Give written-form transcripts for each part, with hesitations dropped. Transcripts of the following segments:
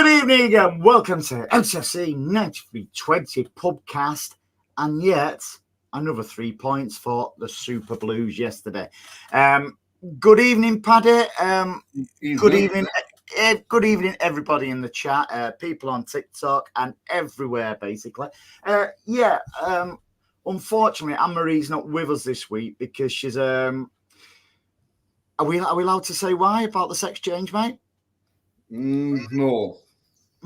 Good evening and welcome to MCFC 9320 PUBcast, and yet another 3 points for the Super Blues yesterday. Good evening, Paddy. Good evening. Good evening, everybody in the chat, people on TikTok and everywhere, basically. Unfortunately, Anne-Marie's not with us this week because she's. Are we allowed to say why about the sex change, mate?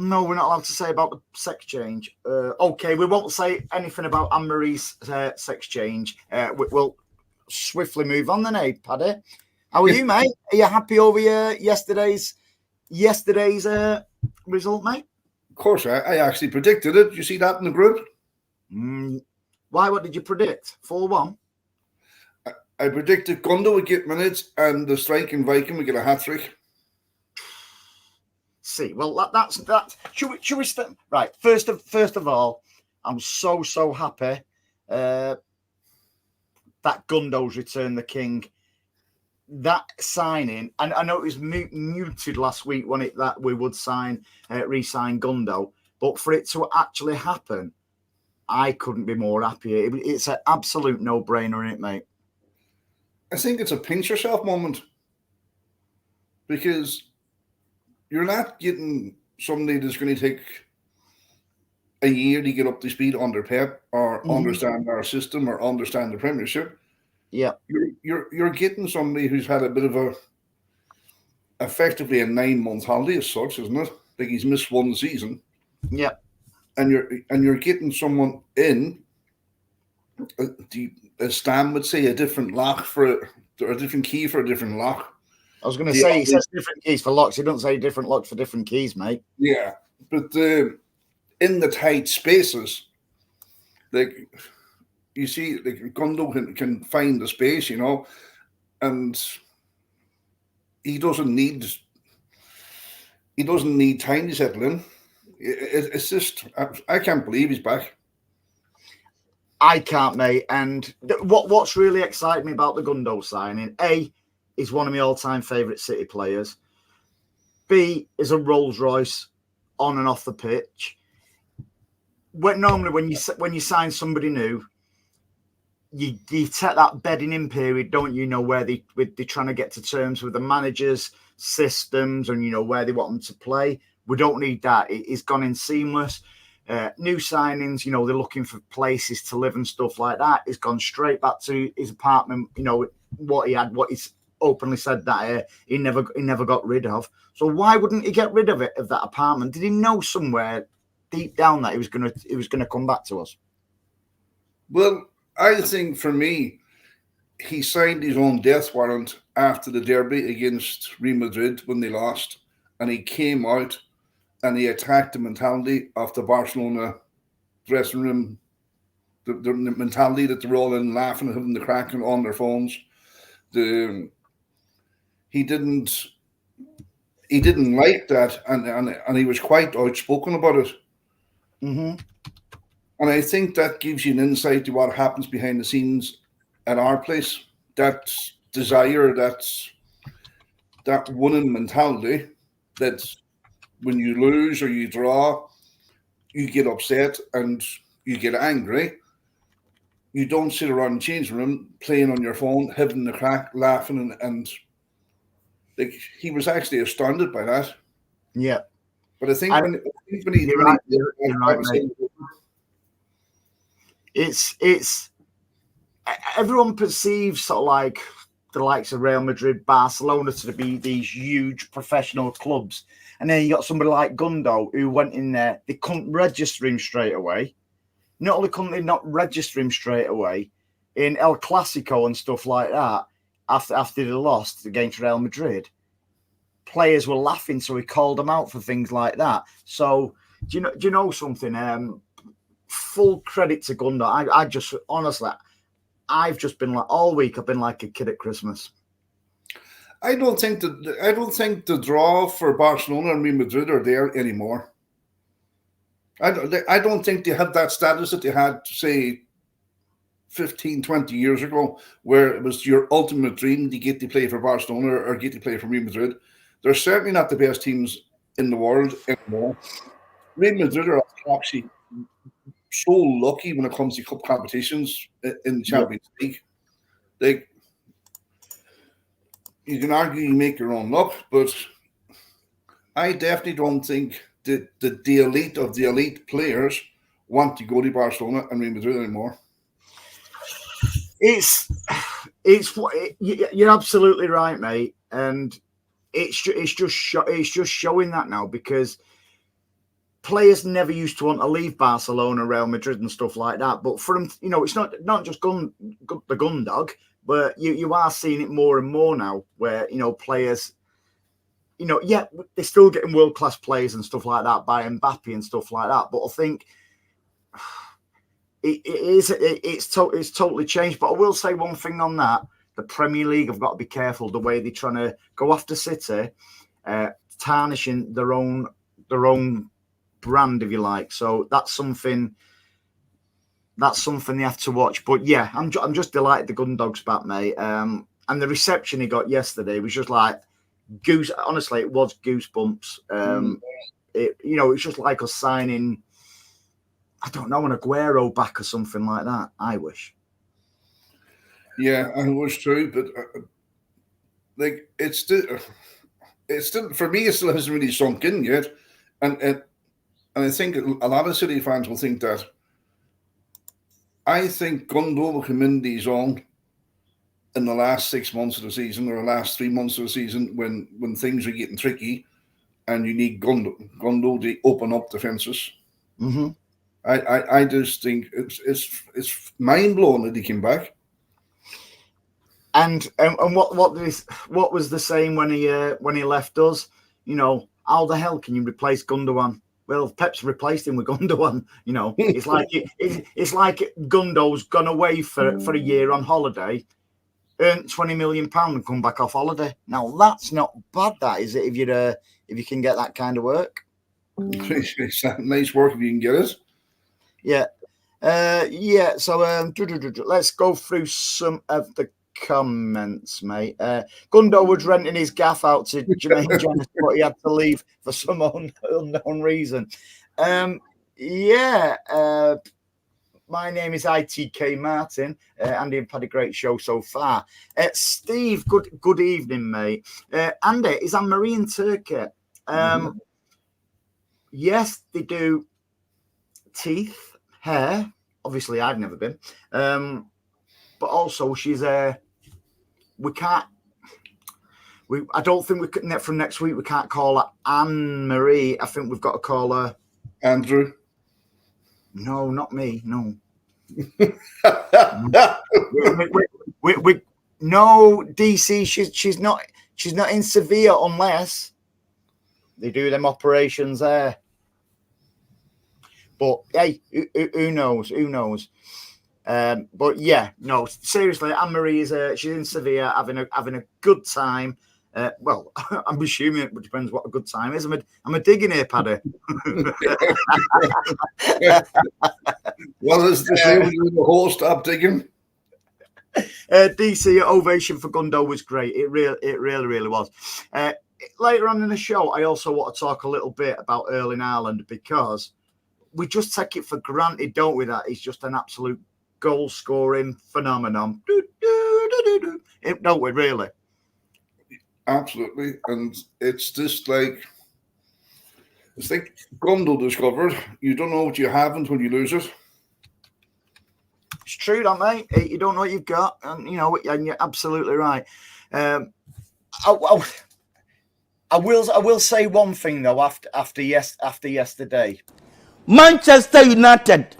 No, we're not allowed to say about the sex change. Okay, we won't say anything about Anne-Marie's sex change. We'll swiftly move on then, Paddy. How are you, mate? Are you happy over yesterday's result, mate? of course. I actually predicted it. You see that in the group? Why? What did you predict? 4-1? I predicted Gundo would get minutes and the striking Viking would get a hat-trick. See, well, that's. Should we start? Right. First of all, I'm so happy that Gundo's returned the king. That signing, and I know it was muted last week that we would re-sign Gundo, but for it to actually happen, I couldn't be more happy. It's an absolute no-brainer, isn't it, mate? I think it's a pinch yourself moment because you're not getting somebody that's going to take a year to get up to speed under Pep or understand our system or understand the Premiership. Yeah, you're getting somebody who's had a bit of effectively a 9-month holiday as such, isn't it? Like he's missed one season. Yeah, and you're getting someone in. As Stan would say, a different lock or a different key for a different lock. I was going to say he says different keys for locks. He doesn't say different locks for different keys, mate. Yeah, but in the tight spaces, like you see, like Gundo can find the space, and he doesn't need time to settle in. It's just I can't believe he's back. I can't, mate. And what's really exciting me about the Gundo signing, A, is one of my all-time favourite City players. B, is a Rolls Royce on and off the pitch. Normally when you sign somebody new, you take that bedding in period, don't you? Where they're trying to get to terms with the manager's systems and where they want them to play. We don't need that. It's gone in seamless. New signings, they're looking for places to live and stuff like that. He's gone straight back to his apartment. What he's openly said that he never got rid of. So why wouldn't he get rid of that apartment? Did he know somewhere deep down that he was gonna come back to us? Well, I think for me, he signed his own death warrant after the derby against Real Madrid when they lost, and he came out and he attacked the mentality of the Barcelona dressing room, the mentality that they're all in laughing, having the crack on their phones. He didn't like that, and he was quite outspoken about it. Mm-hmm. And I think that gives you an insight to what happens behind the scenes at our place. That desire, that winning mentality, that's when you lose or you draw, you get upset and you get angry. You don't sit around the changing room playing on your phone, having the crack, laughing, and like he was actually astounded by that. Yeah, but I think when it's everyone perceives sort of like the likes of Real Madrid, Barcelona to be these huge professional clubs. And then you got somebody like Gundo who went in there. They couldn't register him straight away. Not only couldn't they not register him straight away in El Clasico and stuff like that after they lost against Real Madrid, players were laughing, so he called them out for things like that. So do you know something? Full credit to Gundo. I just honestly, I've just been like all week. I've been like a kid at Christmas. I don't think the draw for Barcelona and Real Madrid are there anymore. I don't think they have that status that they had, say, 15, 20 years ago, where it was your ultimate dream to get to play for Barcelona or get to play for Real Madrid. They're certainly not the best teams in the world anymore. Real Madrid are actually so lucky when it comes to cup competitions in the Champions League. Like, you can argue you make your own luck, but I definitely don't think that the elite of the elite players want to go to Barcelona and Real Madrid anymore. You're absolutely right, mate, and it's just showing that now, because players never used to want to leave Barcelona, Real Madrid, and stuff like that. But for them, it's not just the gun dog, but you are seeing it more and more now, where players, they're still getting world class players and stuff like that by Mbappe and stuff like that. But I think it's totally changed. But I will say one thing on that: the Premier League have got to be careful the way they're trying to go after City, tarnishing their own brand, if you like. So that's something they have to watch. But yeah, I'm just delighted the Gundog's back, mate. And the reception he got yesterday was just like honestly, it was goosebumps. It's just like us signing, I don't know, an Aguero back or something like that. I wish. Yeah, I wish too, but like it's still for me, it still hasn't really sunk in yet, and I think a lot of City fans will think that. I think Gundo will come in the zone in the last 6 months of the season, or the last 3 months of the season, when things are getting tricky, and you need Gundo to open up defences. Mm-hmm. I just think it's mind blowing that he came back. And what was the same when he left us? How the hell can you replace Gundogan? Well, Pep's replaced him with Gundogan. It's like Gundo's gone away for a year on holiday, earned £20 million and come back off holiday. Now that's not bad, that is it? If you can get that kind of work, it's nice work if you can get it. Yeah. So let's go through some of the comments, mate. Gundo was renting his gaff out to Jermaine Jones, but he had to leave for some unknown reason. My name is ITK Martin. Andy, you've had a great show so far. Steve, good evening, mate. Andy, is Anne-Marie in Turkey? Yes, they do teeth, hair. Obviously, I've never been. But also, she's I don't think we could, from next week, we can't call her Anne-Marie. I think we've got to call her Andrew. No, not me. No. No, DC. She's not in Sevilla unless they do them operations there. But hey, who knows? Who knows? But yeah, no. Seriously, Anne-Marie she's in Sevilla having a good time. Well, I'm assuming it depends what a good time is. I'm a digging here, Paddy. Well, it's the same as the whole stop digging. DC ovation for Gundo was great. It really was. Later on in the show, I also want to talk a little bit about Erling Haaland, because we just take it for granted, don't we? That he's just an absolute goal-scoring phenomenon. Don't we, really? Absolutely. And it's just like, it's like Gundo discovered, you don't know what you haven't when you lose it. It's true, don't mate? You don't know what you've got, and you're absolutely right. I will say one thing though. After yesterday, Manchester United.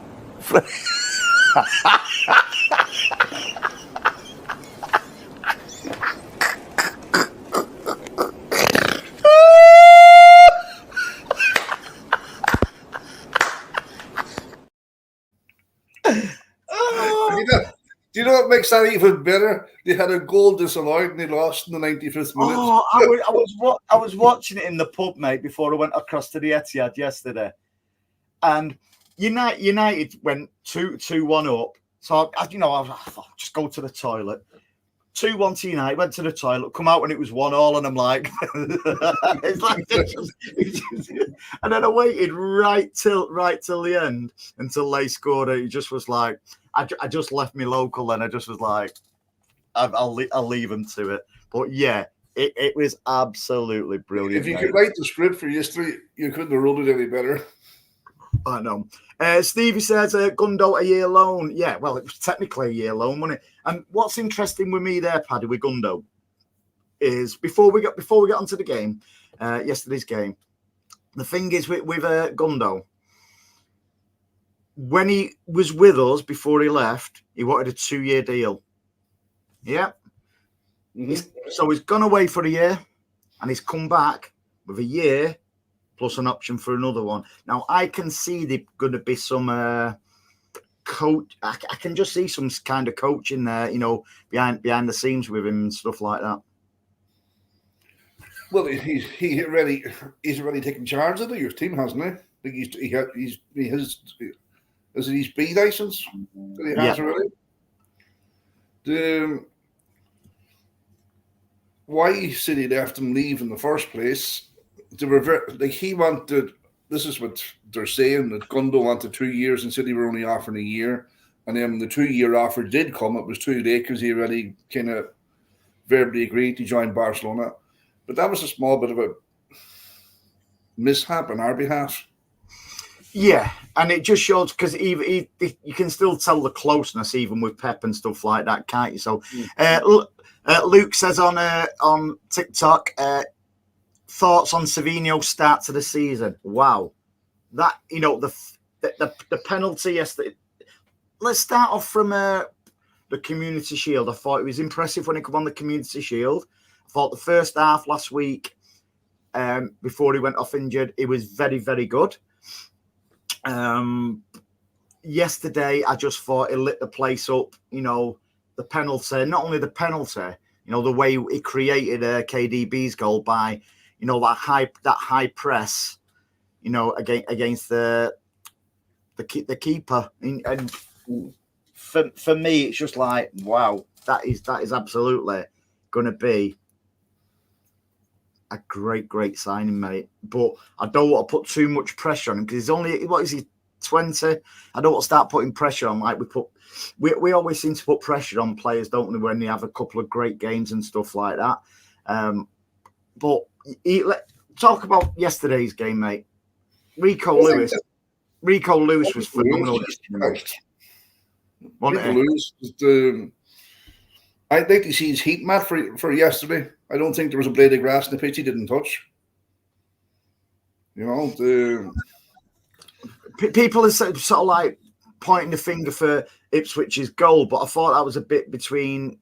Do you know what makes that even better? They had a goal disallowed and they lost in the 95th minute. Oh, I was watching it in the pub, mate, before I went across to the Etihad yesterday, and United went 2-1 up. So I'll just go to the toilet. 2-1 to United, went to the toilet, come out when it was 1-1, and I'm like, it's like and then I waited right till the end until they scored it. It just was like, I just left me local, and I just was like, I'll leave them to it. But yeah, it was absolutely brilliant. If you could write the script for yesterday, you couldn't have wrote it any better. I know. Stevie says, Gundo a year loan. Yeah, well, it was technically a year loan, wasn't it? And what's interesting with me there, Paddy, with Gundo, is before we get onto the game, yesterday's game, the thing is with Gundo, when he was with us before he left, he wanted a 2-year deal. Yeah. Mm-hmm. So he's gone away for a year, and he's come back with a year plus an option for another one. Now, I can see there's going to be some coach. I can just see some kind of coaching there, behind the scenes with him and stuff like that. Well, he's already taken charge of the youth team, hasn't he? I think he has his B license that he has already. Why City left him leave in the first place? They were he wanted. This is what they're saying, that Gundo wanted 2 years and City were only offering a year. And then when the 2-year offer did come, it was too late because he already kind of verbally agreed to join Barcelona. But that was a small bit of a mishap on our behalf. Yeah, and it just shows because you can still tell the closeness even with Pep and stuff like that, can't you? So Luke says on TikTok, thoughts on Savinho's start to the season. Wow, that the penalty yesterday. Let's start off from the Community Shield. I thought it was impressive when he came on the Community Shield. I thought the first half last week, before he went off injured, it was very, very good. Yesterday, I just thought it lit the place up. The penalty, not only the penalty, the way he created KDB's goal by, that high press, against the keeper. And for me, it's just like, wow, that is absolutely going to be a great signing, mate. But I don't want to put too much pressure on him because he's only, what is he, 20? I don't want to start putting pressure on like we always seem to put pressure on players, don't we, when they have a couple of great games and stuff like that. But talk about yesterday's game, mate. Rico Lewis was phenomenal. I'd like to see his heat map for yesterday. I don't think there was a blade of grass in the pitch he didn't touch. People are sort of like pointing the finger for Ipswich's goal, but I thought that was a bit between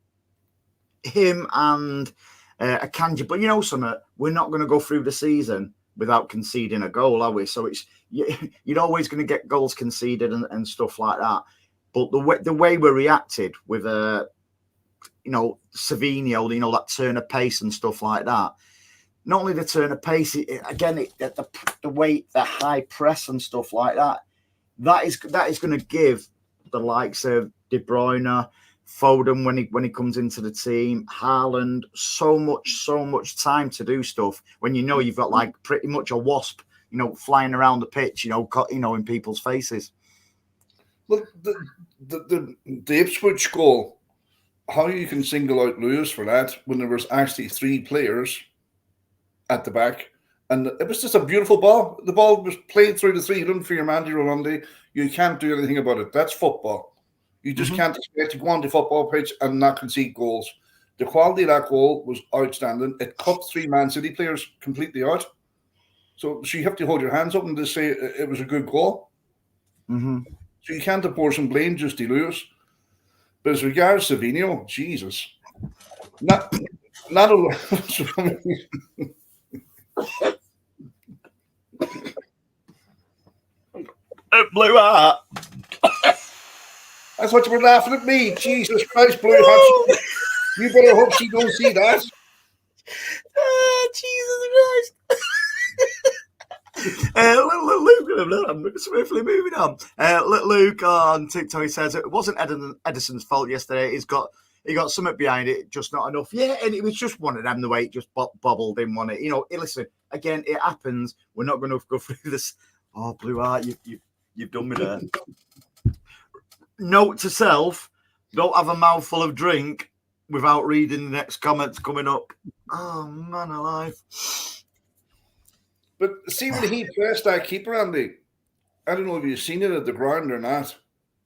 him and Akanji. But something, we're not going to go through the season without conceding a goal, are we? So you're always going to get goals conceded and stuff like that. But the way we reacted with Savinho, that turn of pace and stuff like that. Not only the turn of pace, the weight, the high press and stuff like that. That is going to give the likes of De Bruyne, Foden when he comes into the team, Haaland, so much time to do stuff when you've got like pretty much a wasp, flying around the pitch, in people's faces. Well, the Ipswich goal, how you can single out Lewis for that when there was actually 3 players at the back, and it was just a beautiful ball. The ball was played through the 3. You didn't for your Mandy Rolandi. You can't do anything about it. That's football. You just can't expect to go on the football pitch and not concede goals. The quality of that goal was outstanding. It cut 3 Man City players completely out. So you have to hold your hands up and just say it was a good goal. Mm-hmm. So you can't apportion some blame just to lose. But as regards Savinho, Jesus, not a Blue Heart. I thought you were laughing at me. Jesus Christ, Blue Heart. You better hope she don't see that. Jesus Christ. Luke, I'm swiftly moving on. Luke on TikTok, he says it wasn't Edison's fault yesterday. he got something behind it, just not enough. Yeah, and it was just one of them, the way it just bobbled in, wasn't it? You know, listen, again, it happens. We're not going to go through this. Oh, Blue Heart, you've done me there. Note to self, don't have a mouthful of drink without reading the next comments coming up. Oh, man alive. But see, when he pressed that keeper, Andy, I don't know if you've seen it at the ground or not,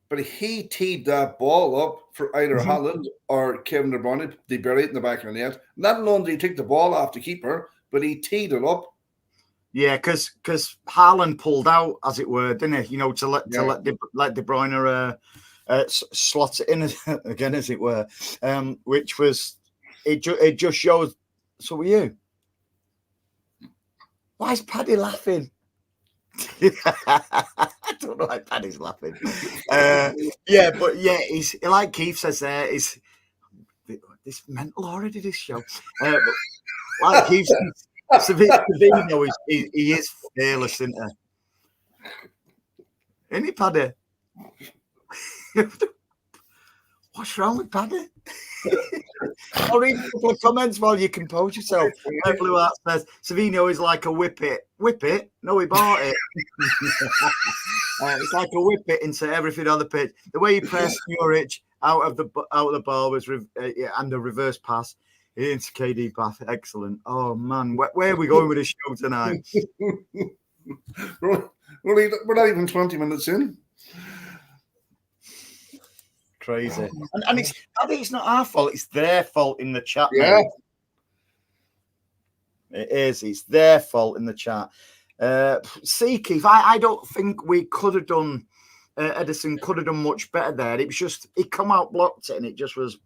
but he teed that ball up for either Haaland or Kevin De Bruyne. They buried it in the back of the net. Not alone did he take the ball off the keeper, but he teed it up. Yeah, because Haaland pulled out, as it were, didn't he? You know, to let De Bruyne slot it in again, as it were, which was it just shows. So were you? Why is Paddy laughing? I don't know why Paddy's laughing. Yeah, but yeah, he's like Keith says there. Is this mental already? This show, but like Keith says, Savinho he is fearless, isn't he? Isn't he, Paddy? What's wrong with Paddy? I'll read a couple of comments while you compose yourself. Blue Heart says Savinho is like a whippet. Whippet? No, he bought it. It's like a whippet into everything on the pitch. The way he pressed Muric out of the ball was and the reverse pass into KD path. Excellent. Oh man, where are we going with this show tonight? We're not even 20 minutes in. Crazy. And I think it's not our fault, it's their fault in the chat. Yeah. Mate. It is. It's their fault in the chat. See, Keith, I don't think we could have done Edison could have done much better there. It was just he come out, blocked it, and it just was.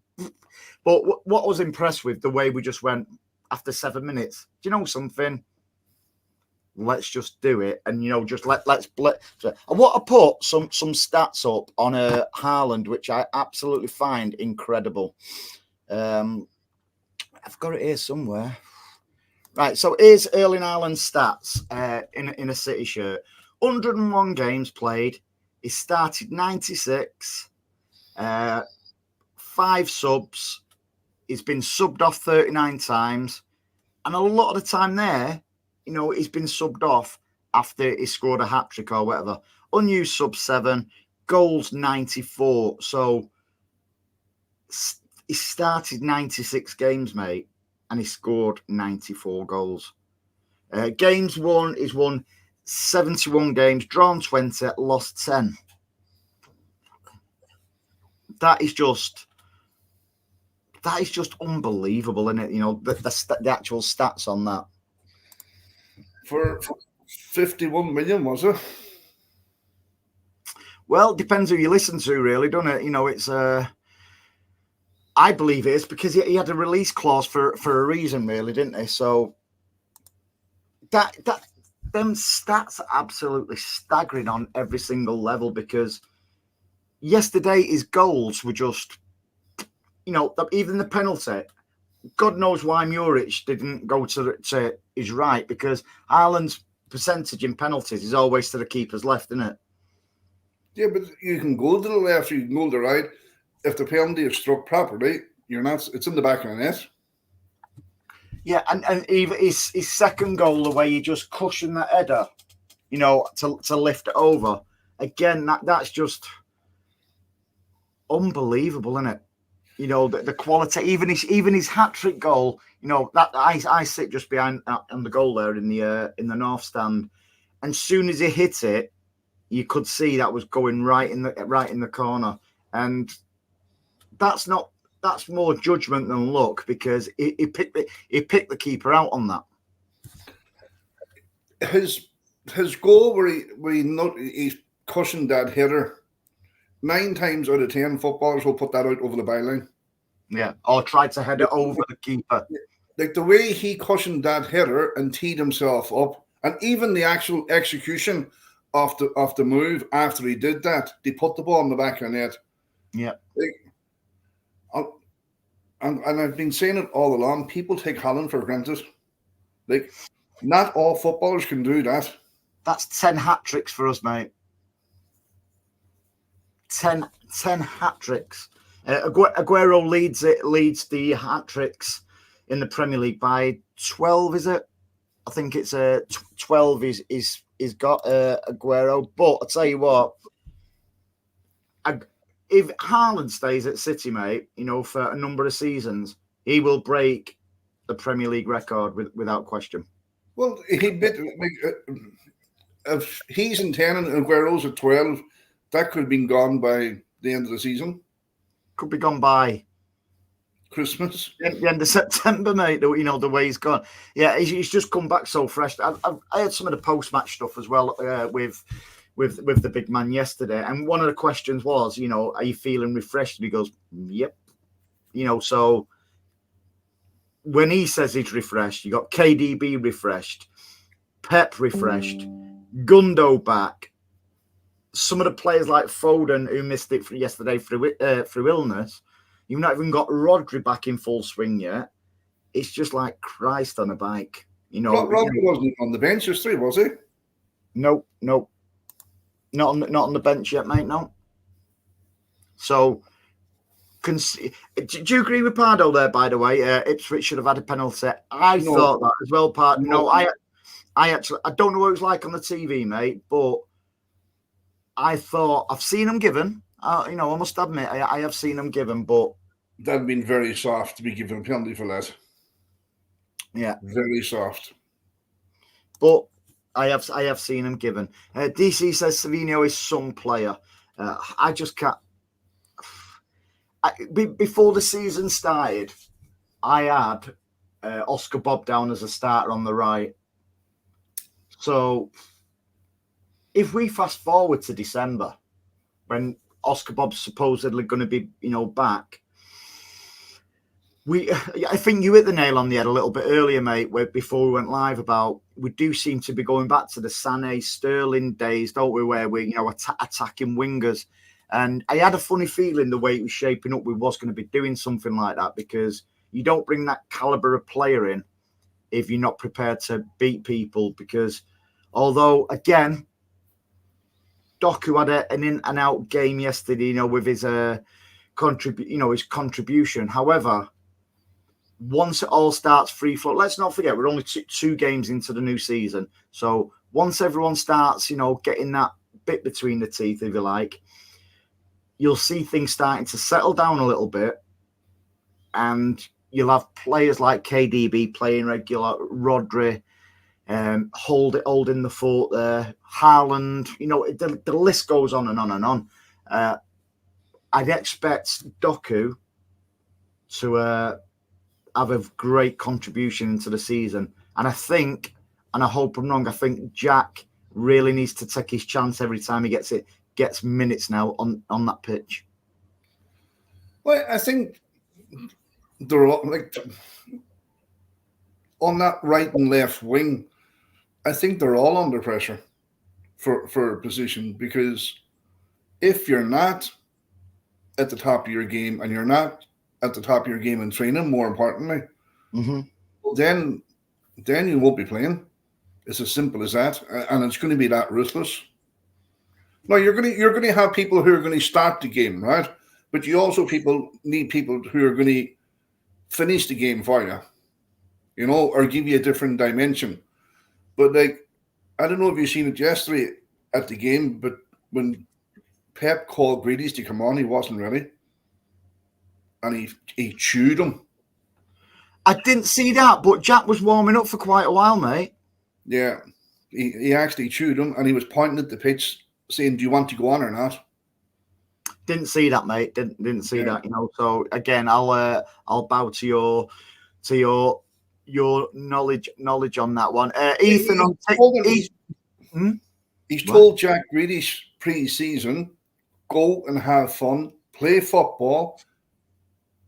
But what I was impressed with the way we just went after 7 minutes. Do you know something? Let's just do it, and just let's. I want to put some stats up on Haaland, which I absolutely find incredible. I've got it here somewhere. Right, so here's Erling Haaland's stats in a City shirt. 101 games played. He started 96. 5 subs. He's been subbed off 39 times, and a lot of the time there. He's been subbed off after he scored a hat-trick or whatever. Unused sub 7, goals 94. So he started 96 games, mate, and he scored 94 goals. Games won, he's won 71 games, drawn 20, lost 10. That is just unbelievable, isn't it? The actual stats on that. For 51 million, was it? Well, it depends who you listen to, really, doesn't it? It's I believe it is because he had a release clause for a reason, really, didn't he? So them stats are absolutely staggering on every single level because yesterday his goals were just, even the penalty. God knows why Muric didn't go to his right because Haaland's percentage in penalties is always to the keeper's left, isn't it? Yeah, but you can go to the left, you can go to the right. If the penalty is struck properly, it's in the back of the net. Yeah, and even his second goal, the way he just cushioned that header, to lift it over. Again, that's just unbelievable, isn't it? The quality, even his hat-trick goal, that I sit just behind on the goal there in the north stand, and soon as he hit it, you could see that was going right in the corner, and that's more judgment than luck because he picked the keeper out on that. His goal where he cushioned that header. 9 times out of 10, footballers will put that out over the byline. Yeah, or tried to head it over the keeper. Like the way he cushioned that header and teed himself up, and even the actual execution of the move after he did that, they put the ball in the back of the net. Yeah. And I've been saying it all along, people take Haaland for granted. Like, not all footballers can do that. That's 10 hat-tricks for us, mate. 10 hat-tricks. Aguero leads the hat tricks in the Premier League by 12. Is it? I think it's 12. He's got Aguero. But I tell you what, if Haaland stays at City, mate, for a number of seasons, he will break the Premier League record without question. Well, if he's in 10 and Aguero's at 12, that could have been gone by the end of the season. Could be gone by Christmas. The end of September, mate. The way he's gone. Yeah, he's just come back so fresh. I had some of the post-match stuff as well with the big man yesterday. And one of the questions was, are you feeling refreshed? And he goes, yep. So when he says he's refreshed, you got KDB refreshed, Pep refreshed, Gundo back. Some of the players like Foden, who missed it yesterday through illness, you've not even got Rodri back in full swing yet. It's just like Christ on a bike. Rodri wasn't on the bench yesterday, was he? No. Not on the bench yet, mate, no. So, do you agree with Pardo there, by the way? Ipswich should have had a penalty. I thought that as well, Pardo. No, I don't know what it was like on the TV, mate, but I thought I've seen them given. I must admit, I have seen them given, but that'd been very soft to be given a penalty for that. Yeah, very soft. But I have seen him given. DC says Savinho is some player. I just can't. Before the season started, I had Oscar Bob down as a starter on the right. So if we fast forward to December, when Oscar Bob's supposedly going to be, back, I think you hit the nail on the head a little bit earlier, mate, before we went live about we do seem to be going back to the Sané, Sterling days, don't we, where we, attacking wingers. And I had a funny feeling the way it was shaping up, we was going to be doing something like that, because you don't bring that caliber of player in if you're not prepared to beat people. Because although, again, Doku had an in and out game yesterday, with his contribution. However, once it all starts free flow, let's not forget we're only two games into the new season. So once everyone starts, getting that bit between the teeth, if you like, you'll see things starting to settle down a little bit, and you'll have players like KDB playing regular, Rodri, holding the fort there, Haaland, the list goes on and on and on. I'd expect Doku to have a great contribution into the season. And I think, and I hope I'm wrong, I think Jack really needs to take his chance every time he gets minutes now on that pitch. Well, I think they're all, on that right and left wing, I think they're all under pressure for a position, because if you're not at the top of your game, and you're not at the top of your game in training, more importantly, well, then you won't be playing. It's as simple as that, and it's going to be that ruthless. Now you're going to have people who are going to start the game, right? But you also need people who are going to finish the game for you, or give you a different dimension. But I don't know if you've seen it yesterday at the game, but when Pep called Grealish to come on, he wasn't ready, and he chewed him. I didn't see that, but Jack was warming up for quite a while, mate. Yeah, he actually chewed him, and he was pointing at the pitch, saying, "Do you want to go on or not?" Didn't see that, mate. Didn't see that. So again, I'll bow to your knowledge on that one. Ethan, he's told Jack Grealish pre-season, go and have fun, play football,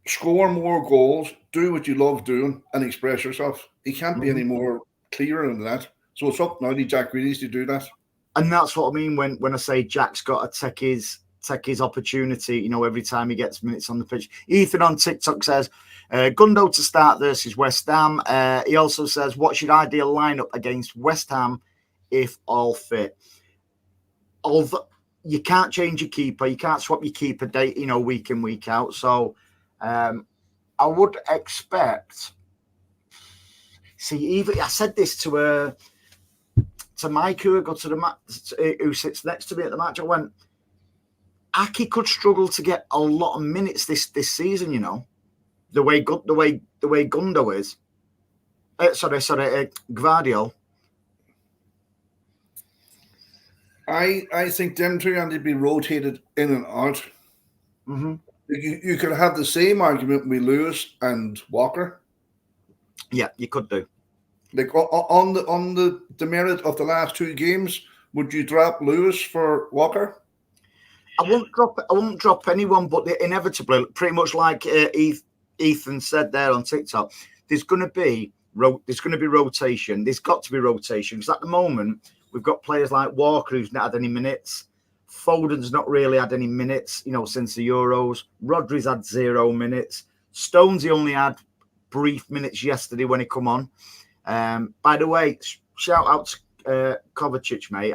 score more goals, do what you love doing, and express yourself. He can't be any more clearer than that. So it's up now to Jack Grealish to do that. And that's what I mean when I say Jack's got to take his opportunity, every time he gets minutes on the pitch. Ethan on TikTok says, Gundo to start versus West Ham. He also says, what's your ideal lineup against West Ham if all fit? you can't change your keeper. You can't swap your keeper date, week in, week out. So I would expect. See, even I said this to Mike, who got to the match, who sits next to me at the match. I went, Aki could struggle to get a lot of minutes this season. The way Gundo is. Gvardiol. I think them two and they'd be rotated in and out. Mm-hmm. You could have the same argument with Lewis and Walker. Yeah, you could do. Like on the merit of the last two games, would you drop Lewis for Walker? I won't drop anyone, but inevitably, pretty much like Ethan said there on TikTok, there's going to be rotation. There's got to be rotation because at the moment we've got players like Walker who's not had any minutes. Foden's not really had any minutes, since the Euros. Rodri's had 0 minutes. Stones, he only had brief minutes yesterday when he come on. By the way, shout out to Kovacic, mate.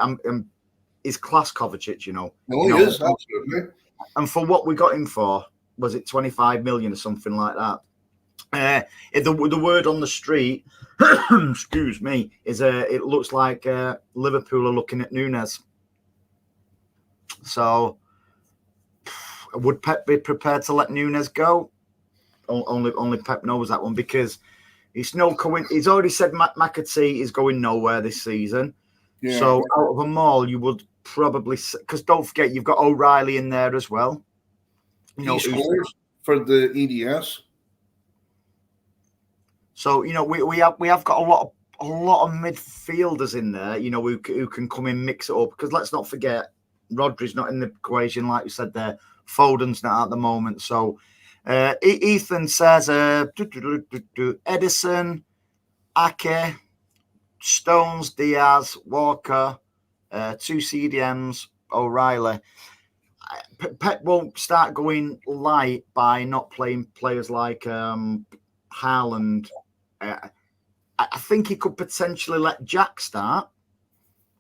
He's class Kovacic, Oh, he is, absolutely. And for what we got him for, was it 25 million or something like that? The word on the street, excuse me, is it looks like Liverpool are looking at Nunes. So, would Pep be prepared to let Nunes go? Only Pep knows that one because it's no coincidence. He's already said McAtee is going nowhere this season. Yeah. So out of them all, you would probably because don't forget you've got O'Reilly in there as well. He scores for the EDS. So we have got a lot of midfielders in there. Who can come in, mix it up. Because let's not forget, Rodri's not in the equation, like you said there. Foden's not at the moment. So Ethan says Edison, Ake, Stones, Diaz, Walker, 2 CDMs, O'Reilly. Pep won't start going light by not playing players like Haaland. I think he could potentially let Jack start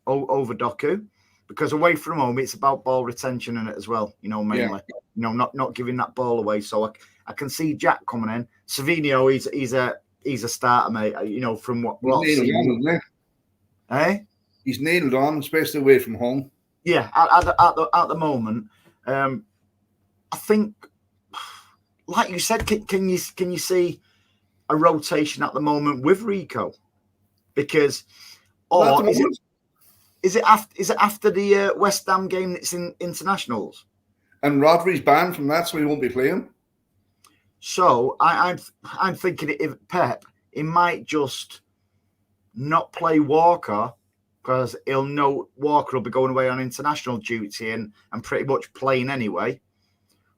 over Doku because away from home it's about ball retention in it as well. Mainly. Yeah. Not giving that ball away. So I can see Jack coming in. Savinho, he's a starter, mate. From what he's nailed on, isn't he? Hey, he's nailed on, especially away from home. Yeah, at the moment, I think, like you said, can you see a rotation at the moment with Rico? Because, or is it after the West Ham game that's in internationals? And Rodri's banned from that, so he won't be playing. So I'm thinking if Pep, he might just not play Walker because he'll know Walker will be going away on international duty and pretty much playing anyway.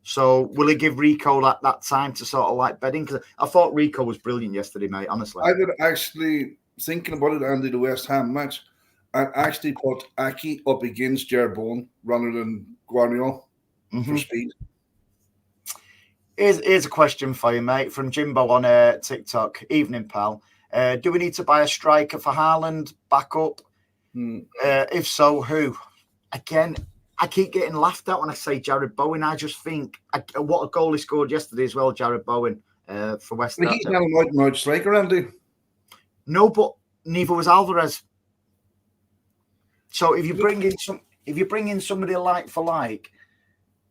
So will he give Rico that time to sort of like bedding? Because I thought Rico was brilliant yesterday, mate, honestly. I would actually, thinking about it, Andy, the West Ham match, I'd actually put Aki up against Jared Bowen rather than Guardiola for speed. Here's a question for you, mate, from Jimbo on TikTok. Evening, pal. Do we need to buy a striker for Haaland back up? If so, who? Again, I keep getting laughed at when I say Jared Bowen. I just think what a goal he scored yesterday as well, Jared Bowen for West Ham. He's not a out striker, Andy. No, but neither was Alvarez. So if you bring in somebody like for like,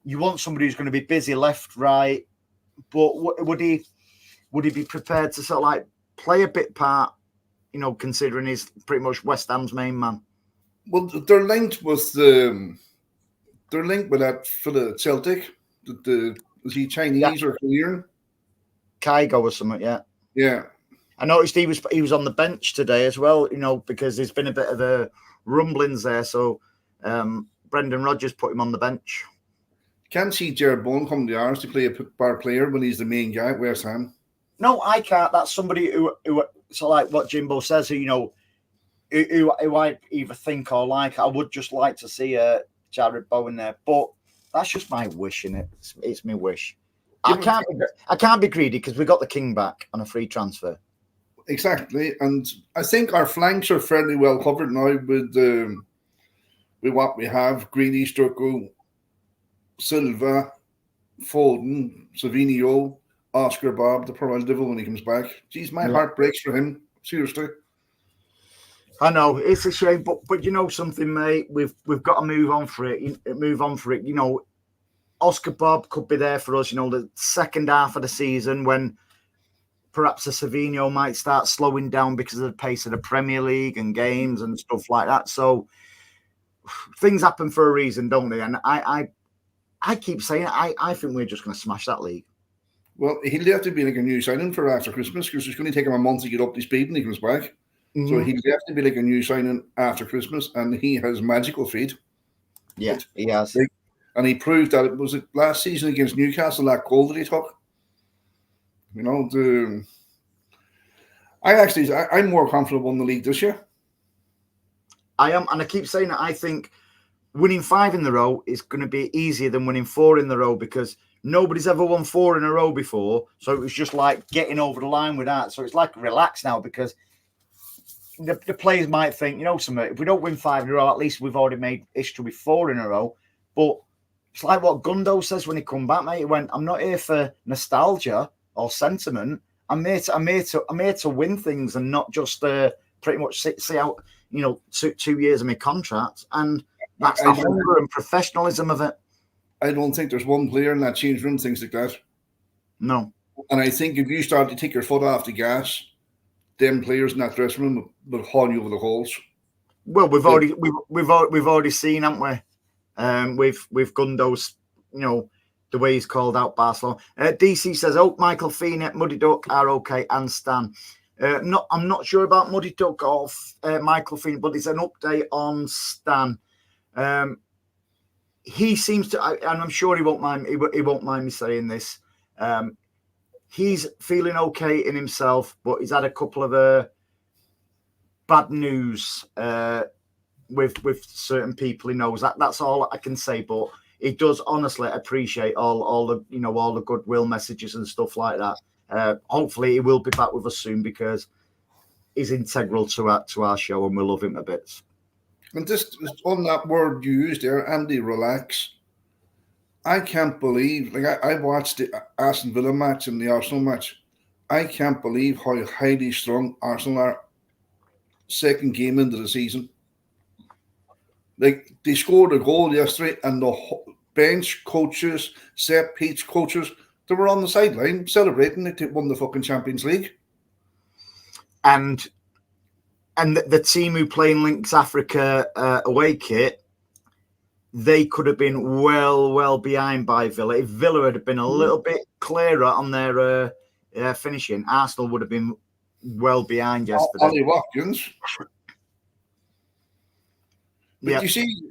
you want somebody who's going to be busy left, right. But would he be prepared to sort of like play a bit part? Considering he's pretty much West Ham's main man. Well, they're linked with that for the Celtic. Is he Chinese or Korean? Kygo or something, yeah. Yeah. I noticed he was on the bench today as well, because there's been a bit of a rumblings there. So Brendan Rodgers put him on the bench. Can't see Jared Bowen come to ours to play a bar player when he's the main guy at West Ham. No, I can't. That's somebody who so like what Jimbo says, who I either think or like. I would just like to see Jared Bowen there, but that's just my wish, innit? It's my wish. I can't be greedy because we got the king back on a free transfer. Exactly, and I think our flanks are fairly well covered now with with what we have, Greedy, Sturko, Silva, Foden, Savinho, Oscar Bob, the poor old devil when he comes back. Jeez, my heart breaks for him. Seriously. I know it's a shame, but you know something, mate. We've got to move on for it. You know, Oscar Bob could be there for us. You know, the second half of the season when perhaps a Savinho might start slowing down because of the pace of the Premier League and games and stuff like that. So things happen for a reason, don't they? And I keep saying I think we're just going to smash that league. Well, he'll have to be like a new signing for after Christmas because it's going to take him a month to get up to speed when he comes back. Mm-hmm. So he'll have to be like a new signing after Christmas, and he has magical feet. Yeah, he has. And he proved that it was last season against Newcastle, that goal that he took. You know, I'm more confident in the league this year. I am, and I keep saying that I think winning 5 in a row is going to be easier than winning 4 in a row because nobody's ever won 4 in a row before. So it was just like getting over the line with that. So it's like relax now because the players might think, you know, something, if we don't win 5 in a row, at least we've already made history with 4 in a row. But it's like what Gundo says when he come back, mate. He went, I'm not here for nostalgia or sentiment. I'm here to win things and not just pretty much see out, you know, 2 years of my contract. And that's the hunger and professionalism of it. I don't think there's one player in that change room thinks like that. No. And I think if you start to take your foot off the gas, them players in that dressing room will haul you over the holes. Well, we've already seen, haven't we? With Gundo's, you know, the way he's called out Barcelona. DC says, "Oh, Michael Feeney, Muddy Duck, ROK, and Stan." I'm not sure about Muddy Duck or Michael Feeney, but there's an update on Stan. He seems to, and I'm sure he won't mind. He won't mind me saying this. He's feeling okay in himself, but he's had a couple of bad news with certain people he knows. That's all I can say. But he does honestly appreciate all the goodwill messages and stuff like that. Hopefully, he will be back with us soon because he's integral to our show, and we love him a bit. And just on that word you used there, Andy, relax. I can't believe, like I watched the Aston Villa match and the Arsenal match. I can't believe how highly strung Arsenal are second game into the season. Like they scored a goal yesterday and the bench coaches, set piece coaches, they were on the sideline celebrating they won the fucking Champions League. And the team who play in Lynx Africa away kit, they could have been well behind by Villa. If Villa had been a little bit clearer on their finishing, Arsenal would have been well behind yesterday. Ollie Watkins. But you see,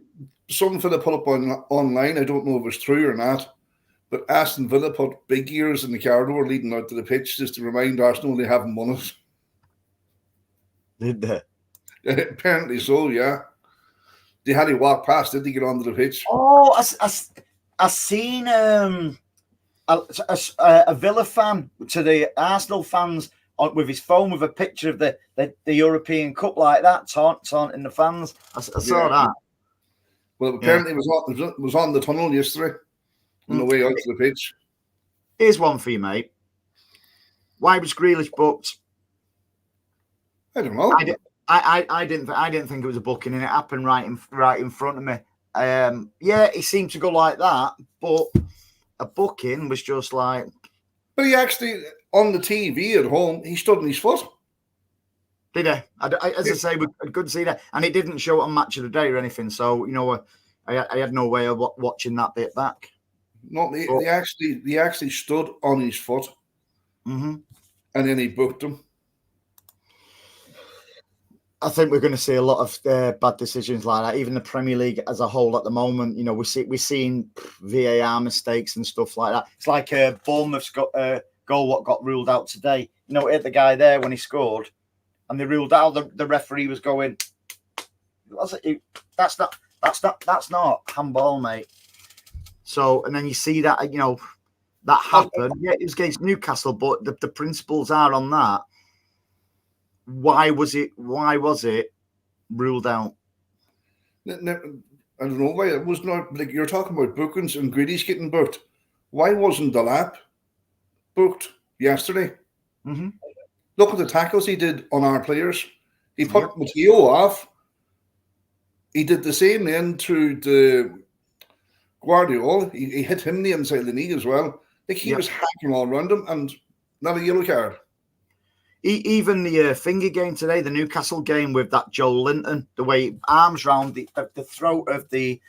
something for the put up online, I don't know if it's true or not, but Aston Villa put big ears in the corridor leading out to the pitch just to remind Arsenal they haven't won it. Did they? Apparently so, yeah. They had to walk past it to get onto the pitch. Oh, I seen a Villa fan to the Arsenal fans with his phone with a picture of the European Cup like that, taunting the fans. I saw that. Well, apparently it was on the tunnel yesterday on the way out to the pitch. Here's one for you, mate. Why was Grealish booked? I don't know. I didn't think it was a booking, and it happened right in front of me. Yeah, he seemed to go like that, but a booking was just like. But he actually on the TV at home, he stood on his foot. Did he? As I say, we couldn't see that, and it didn't show on Match of the Day or anything. So you know, I had no way of watching that bit back. No, he actually stood on his foot, and then he booked him. I think we're going to see a lot of bad decisions like that. Even the Premier League as a whole at the moment, you know, we're seeing VAR mistakes and stuff like that. It's like Bournemouth's got goal what got ruled out today. You know, hit the guy there when he scored, and they ruled out. The referee was going, "That's not handball, mate." So, and then you see that, you know, that happened. Yeah, it was against Newcastle, but the principles are on that. Why was it ruled out? I don't know why it was not like you're talking about bookings and Gready's getting booked. Why wasn't Delap booked yesterday? Mm-hmm. Look at the tackles he did on our players. He put Matteo off. He did the same then to the Guardiola. He hit him the inside of the knee as well. Like he was hacking all around him, and not a yellow card. Even the finger game today, the Newcastle game with that Joe Linton, the way arms round the throat of the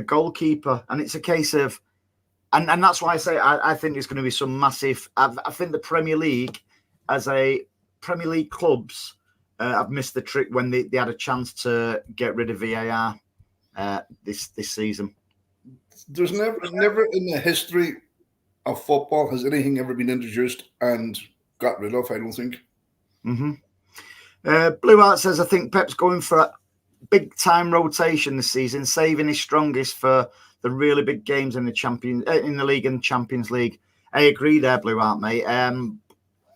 goalkeeper, and it's a case of, and that's why I say I think there's going to be some massive. I think the Premier League, as a Premier League clubs, have missed the trick when they had a chance to get rid of VAR this season. There's never in the history of football has anything ever been introduced and got rid of, I don't think. Mm-hmm. Blue Art says, I think Pep's going for a big time rotation this season, saving his strongest for the really big games in the league and Champions League. I agree there, Blue Art, mate. And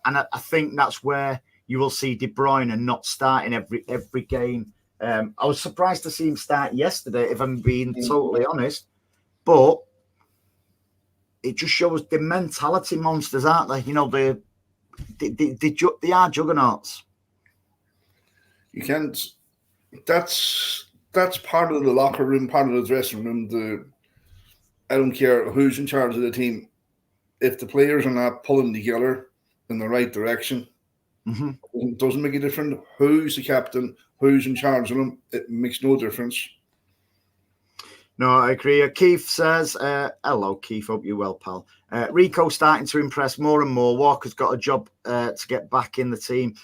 I think that's where you will see De Bruyne not starting every game. I was surprised to see him start yesterday, if I'm being totally honest. But it just shows the mentality monsters, aren't they? You know, they are juggernauts. You can't. That's part of the locker room, part of the dressing room. I don't care who's in charge of the team. If the players are not pulling together in the right direction, it doesn't make a difference who's the captain, who's in charge of them. It makes no difference. No, I agree. Keith says, hello, Keith. Hope you're well, pal. Rico starting to impress more and more. Walker's got a job to get back in the team.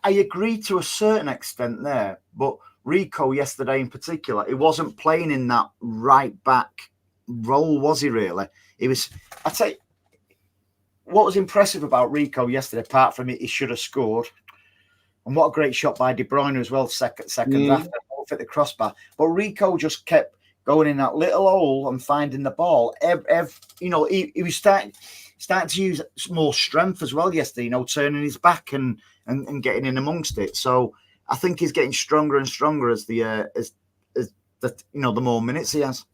I agree to a certain extent there, but Rico yesterday in particular, he wasn't playing in that right back role, was he really? He was, I'd say, what was impressive about Rico yesterday, apart from it, he should have scored. And what a great shot by De Bruyne as well, second after, both at the crossbar. But Rico just kept going in that little hole and finding the ball. He was starting to use more strength as well yesterday, turning his back and getting in amongst it. So I think he's getting stronger and stronger as the more minutes he has.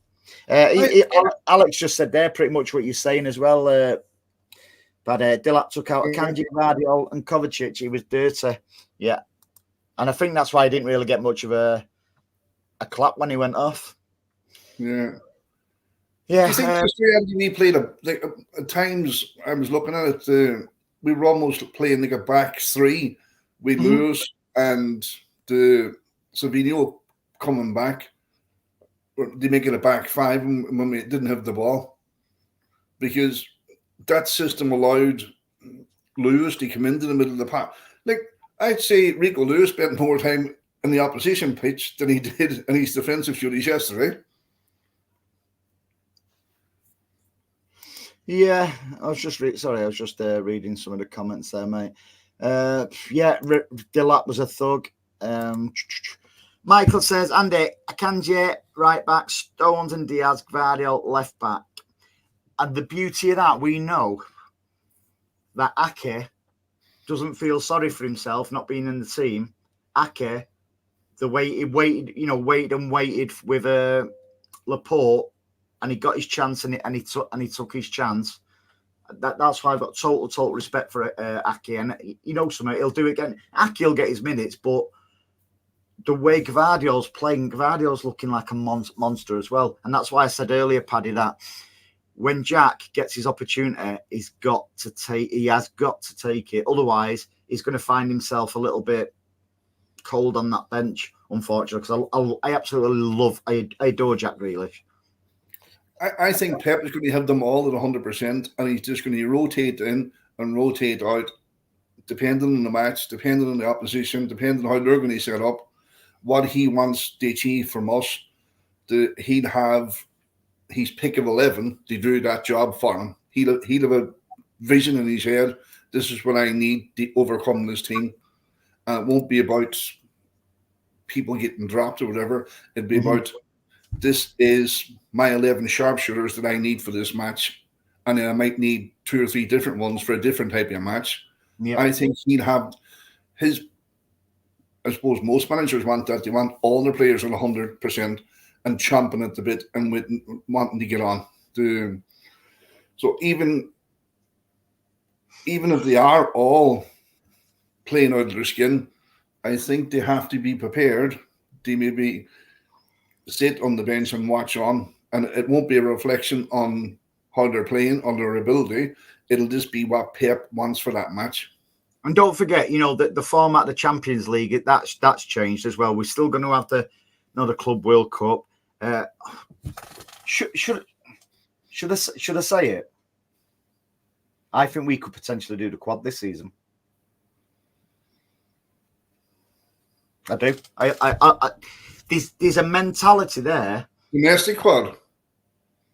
Alex just said there pretty much what you're saying as well. But Delap took out Akanji, Guardiola and Kovacic. He was dirty. Yeah. And I think that's why he didn't really get much of a clap when he went off. Yeah. Yeah. Do you think we played at times, I was looking at it, we were almost playing like a back three. We lose and the Savinho coming back. They make it a back five when we didn't have the ball. Because that system allowed Lewis to come into the middle of the park. Like, I'd say Rico Lewis spent more time in the opposition pitch than he did in his defensive duties yesterday. Yeah, I was just reading some of the comments there, mate. Delap was a thug. Michael says, Andy, Akanji, right back, Stones and Diaz, Gvardiol, left back. And the beauty of that, we know that Ake doesn't feel sorry for himself not being in the team. Ake, the way he waited with Laporte, and he got his chance and he took his chance. That's why I've got total respect for Ake. And something, he'll do it again. Ake will get his minutes, but the way Gvardiol's playing, Gvardiol's looking like a monster as well. And that's why I said earlier, Paddy, that when Jack gets his opportunity, he has got to take it. Otherwise, he's going to find himself a little bit cold on that bench, unfortunately, because I absolutely I adore Jack Grealish. I think Pep is going to have them all at 100%, and he's just going to rotate in and rotate out, depending on the match, depending on the opposition, depending on how they're going to set up, what he wants to achieve from us. He'd have his pick of 11 to do that job for him. He'd have a vision in his head. This is what I need to overcome this team. And it won't be about people getting dropped or whatever. It'd be about, this is my 11 sharpshooters that I need for this match. And then I might need 2 or 3 different ones for a different type of match. Yeah. I think he'd have his I suppose most managers want that. They want all their players on 100% and chomping at the bit and wanting to get on. So even if they are all playing out of their skin, I think they have to be prepared. They maybe sit on the bench and watch on, and it won't be a reflection on how they're playing, on their ability. It'll just be what Pep wants for that match. And don't forget, the format of the Champions League, that's changed as well. We're still going to have the Club World Cup. Should I say it? I think we could potentially do the quad this season. I do. There's a mentality there. Domestic quad.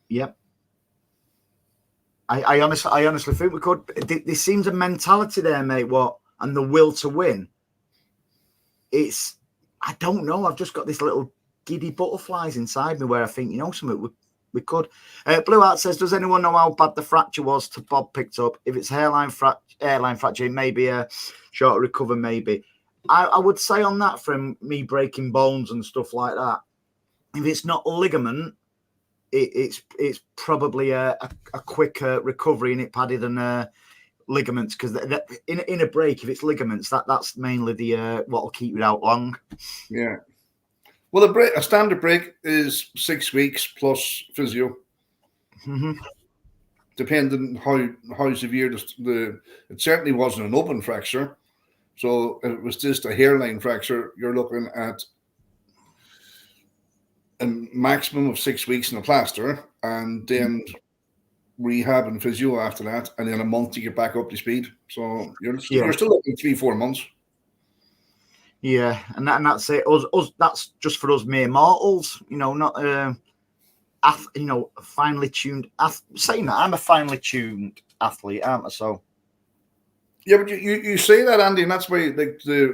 Yep. I honestly think we could. There seems a mentality there, mate. And the will to win. I don't know. I've just got this little giddy butterflies inside me where I think, something we could. Blue Art says, does anyone know how bad the fracture was to Bob picked up? If it's airline fracture, maybe a shorter recover, maybe. I would say on that, from me breaking bones and stuff like that, if it's not ligament, it's probably a quicker recovery in it padded than ligaments, because in a break, if it's ligaments, that's mainly the what will keep you out long. Yeah. Well, a standard break is 6 weeks plus physio. Mm-hmm. Depending how severe it certainly wasn't an open fracture. So if it was just a hairline fracture, you're looking at a maximum of 6 weeks in a plaster, and then rehab and physio after that, and then a month to get back up to speed. So you're still looking 3-4 months. Yeah, and that's it. Us, that's just for us mere mortals, not finely tuned. Saying that, I'm a finely tuned athlete, aren't I? So. Yeah, but you say that, Andy, and that's why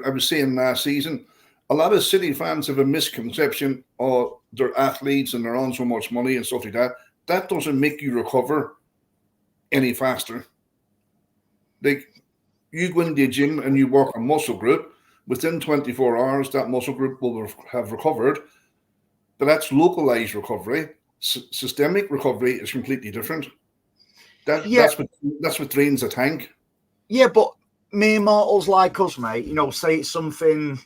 I was saying last season, a lot of City fans have a misconception of their athletes and they're on so much money and stuff like that. That doesn't make you recover any faster. Like, you go into the gym and you work a muscle group, within 24 hours, that muscle group will have recovered, but that's localized recovery. Systemic recovery is completely different. That's what drains a tank. Yeah, but mere mortals like us, mate, say it's something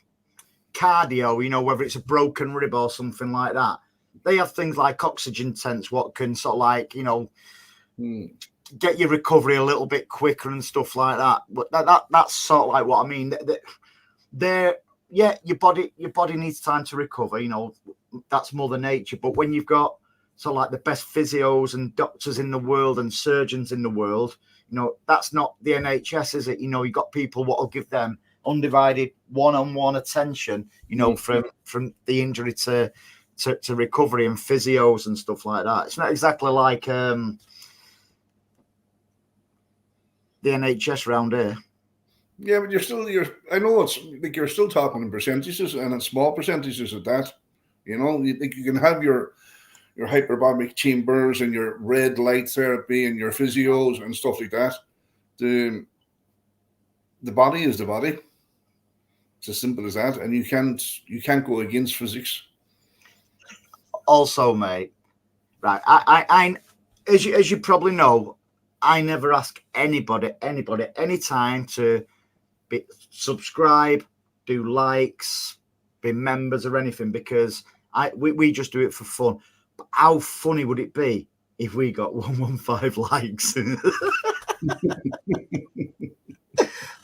cardio, whether it's a broken rib or something like that. They have things like oxygen tents, what can sort of like, get your recovery a little bit quicker and stuff like that. But that's sort of like what I mean. Your body needs time to recover, that's Mother Nature. But when you've got sort of like the best physios and doctors in the world and surgeons in the world, that's not the NHS, is it? You've got people what will give them undivided one-on-one attention, from the injury to recovery and physios and stuff like that. It's not exactly like the NHS round here. Yeah, but I know it's like you're still talking in percentages, and in small percentages at that. You can have your hyperbaric chambers and your red light therapy and your physios and stuff like that. The body is the body. It's as simple as that, and you can't go against physics. Also, mate, right? I as you probably know, I never ask anybody anytime to subscribe, do likes, be members or anything, because we just do it for fun. But how funny would it be if we got 115 likes?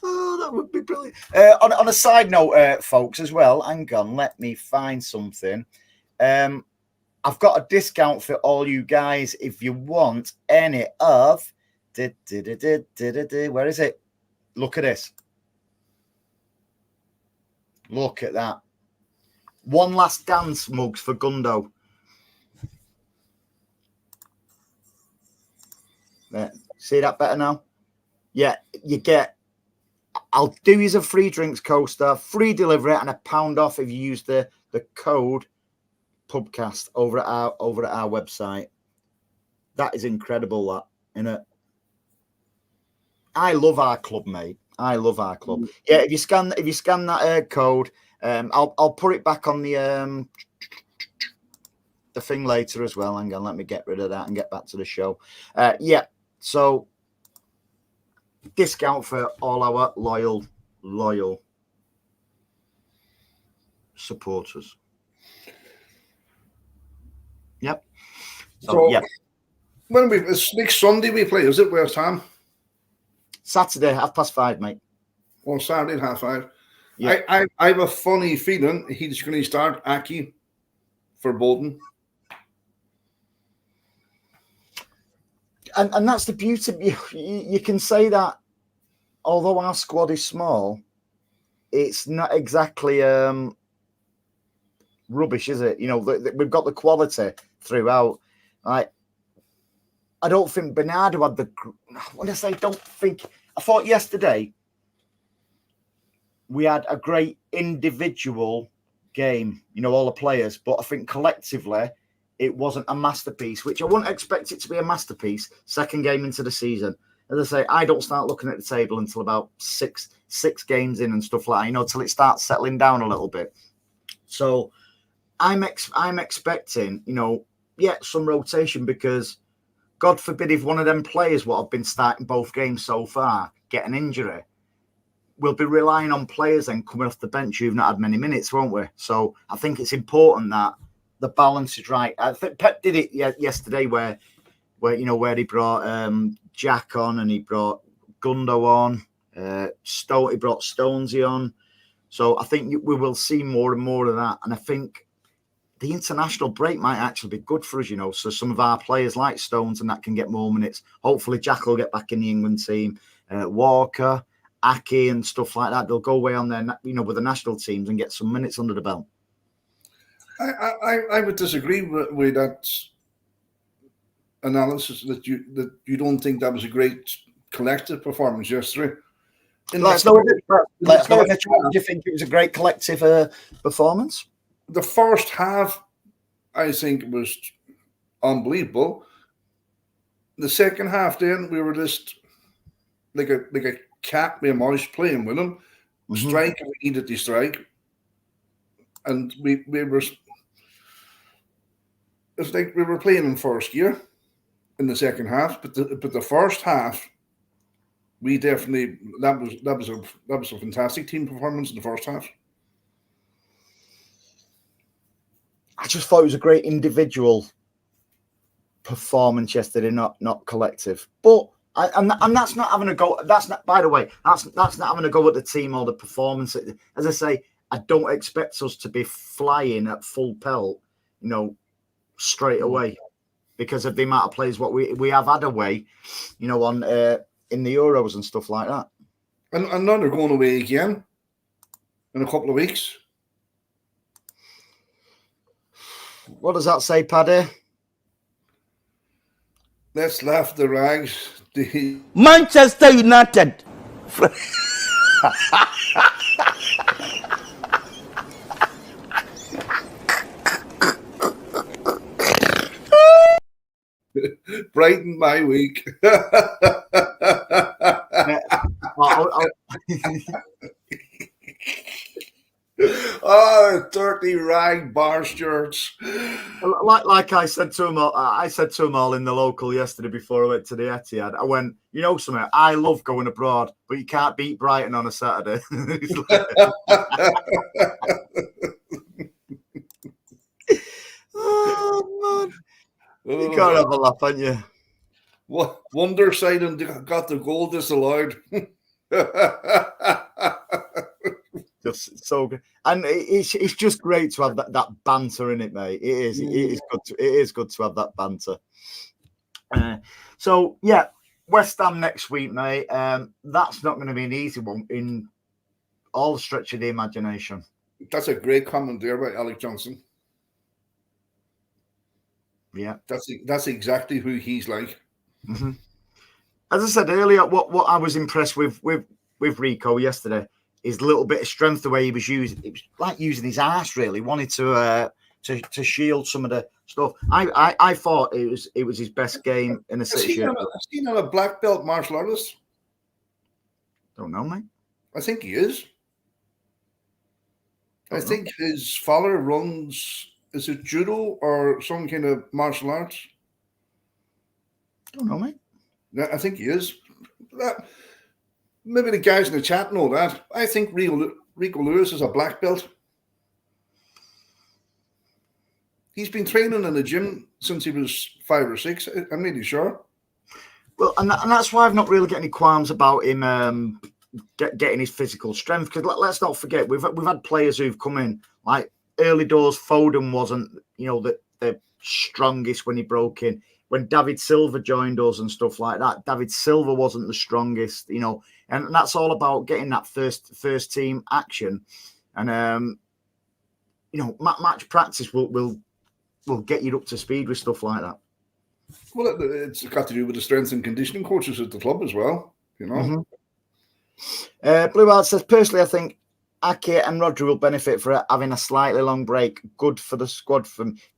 Oh, that would be brilliant. On a side note, folks, as well, hang on, let me find something. I've got a discount for all you guys if you want any of... Where is it? Look at this. Look at that. One Last Dance mugs for Gundo. See that better now? Yeah, you get... I'll do you a free drinks coaster, free delivery, and £1 off if you use the code PUBcast over at our website. That is incredible, that, isn't it? I love our club, mate. I love our club. Yeah, if you scan that code I'll put it back on the thing later as well. Hang on, let me get rid of that and get back to the show. Yeah, so discount for all our loyal supporters. Yep. So yeah. It's next Sunday we play, is it, West Ham? Saturday, 5:30, mate. Or Saturday at 5:30. Yeah. I have a funny feeling he's going to start Aki for Bolton. And that's the beauty. You can say that, although our squad is small, it's not exactly rubbish, is it? You know, we've got the quality throughout. I don't think Bernardo had the. When I say don't think, I thought yesterday we had a great individual game. You know, all the players, but I think collectively it wasn't a masterpiece, which I wouldn't expect it to be a masterpiece. Second game into the season, as I say, I don't start looking at the table until about six games in and stuff like that. You know, till it starts settling down a little bit. So I'm expecting, you know, some rotation, because God forbid if one of them players what have been starting both games so far get an injury, we'll be relying on players then coming off the bench who've not had many minutes, won't we? So I think it's important that the balance is right. I think Pep did it yesterday where he brought Jack on and he brought Gundo on, he brought Stonesy on. So I think we will see more and more of that. And I think the international break might actually be good for us, you know. So some of our players like Stones and that can get more minutes. Hopefully Jack will get back in the England team. Walker, Aki and stuff like that. They'll go away on their, you know, with the national teams and get some minutes under the belt. I would disagree with that analysis that you don't think that was a great collective performance yesterday. Do you think it was a great collective performance? The first half, I think, was unbelievable. The second half, then we were just like a cat with a mouse playing with them. Mm-hmm. Strike, and we needed to strike, and we were. It's like we were playing in first gear in the second half, but the first half, we definitely that was a fantastic team performance in the first half. I just thought it was a great individual performance yesterday, not collective. But and that's not having a go. That's not, by the way, that's not having a go at the team or the performance. As I say, I don't expect us to be flying at full pelt, you know, straight away, because of the amount of players what we have had away, you know, on in the Euros and stuff like that. And now they're going away again in a couple of weeks. What does that say, Paddy? Let's laugh the rags. Manchester United. Brighten my week. Oh, dirty rag bar shirts. Like I said to them all in the local yesterday before I went to the Etihad. I went, you know something, I love going abroad, but you can't beat Brighton on a Saturday. Oh man. You can't have a laugh, haven't you? What Wonder side and got the goal disallowed. Just so good, and it's just great to have that banter in it, mate. It is good to have that banter. So yeah, West Ham next week, mate. That's not going to be an easy one in all the stretch of the imagination. That's a great comment there by Alex Johnson. Yeah, that's exactly who he's like. Mm-hmm. As I said earlier, what I was impressed with Rico yesterday is a little bit of strength, the way he was using. It was like using his arse, really. Wanted to shield some of the stuff. I thought it was his best game in a City shirt. Is he not a black belt martial artist? Don't know, mate. I think he is. I think his father runs, is it judo or some kind of martial arts? Don't know, mate. Yeah, I think he is. Maybe the guys in the chat know that. I think Rico Lewis is a black belt. He's been training in the gym since he was 5 or 6. I'm really sure. Well, and that's why I've not really got any qualms about him getting his physical strength. Because let's not forget, we've had players who've come in like early doors. Foden wasn't, the strongest when he broke in. When David Silva joined us and stuff like that, David Silva wasn't the strongest, and that's all about getting that first team action, and match practice will get you up to speed with stuff like that. Well, it's got to do with the strength and conditioning coaches at the club as well, Mm-hmm. Blue Wild says, personally, I think Ake and Rodri will benefit for having a slightly long break. Good for the squad.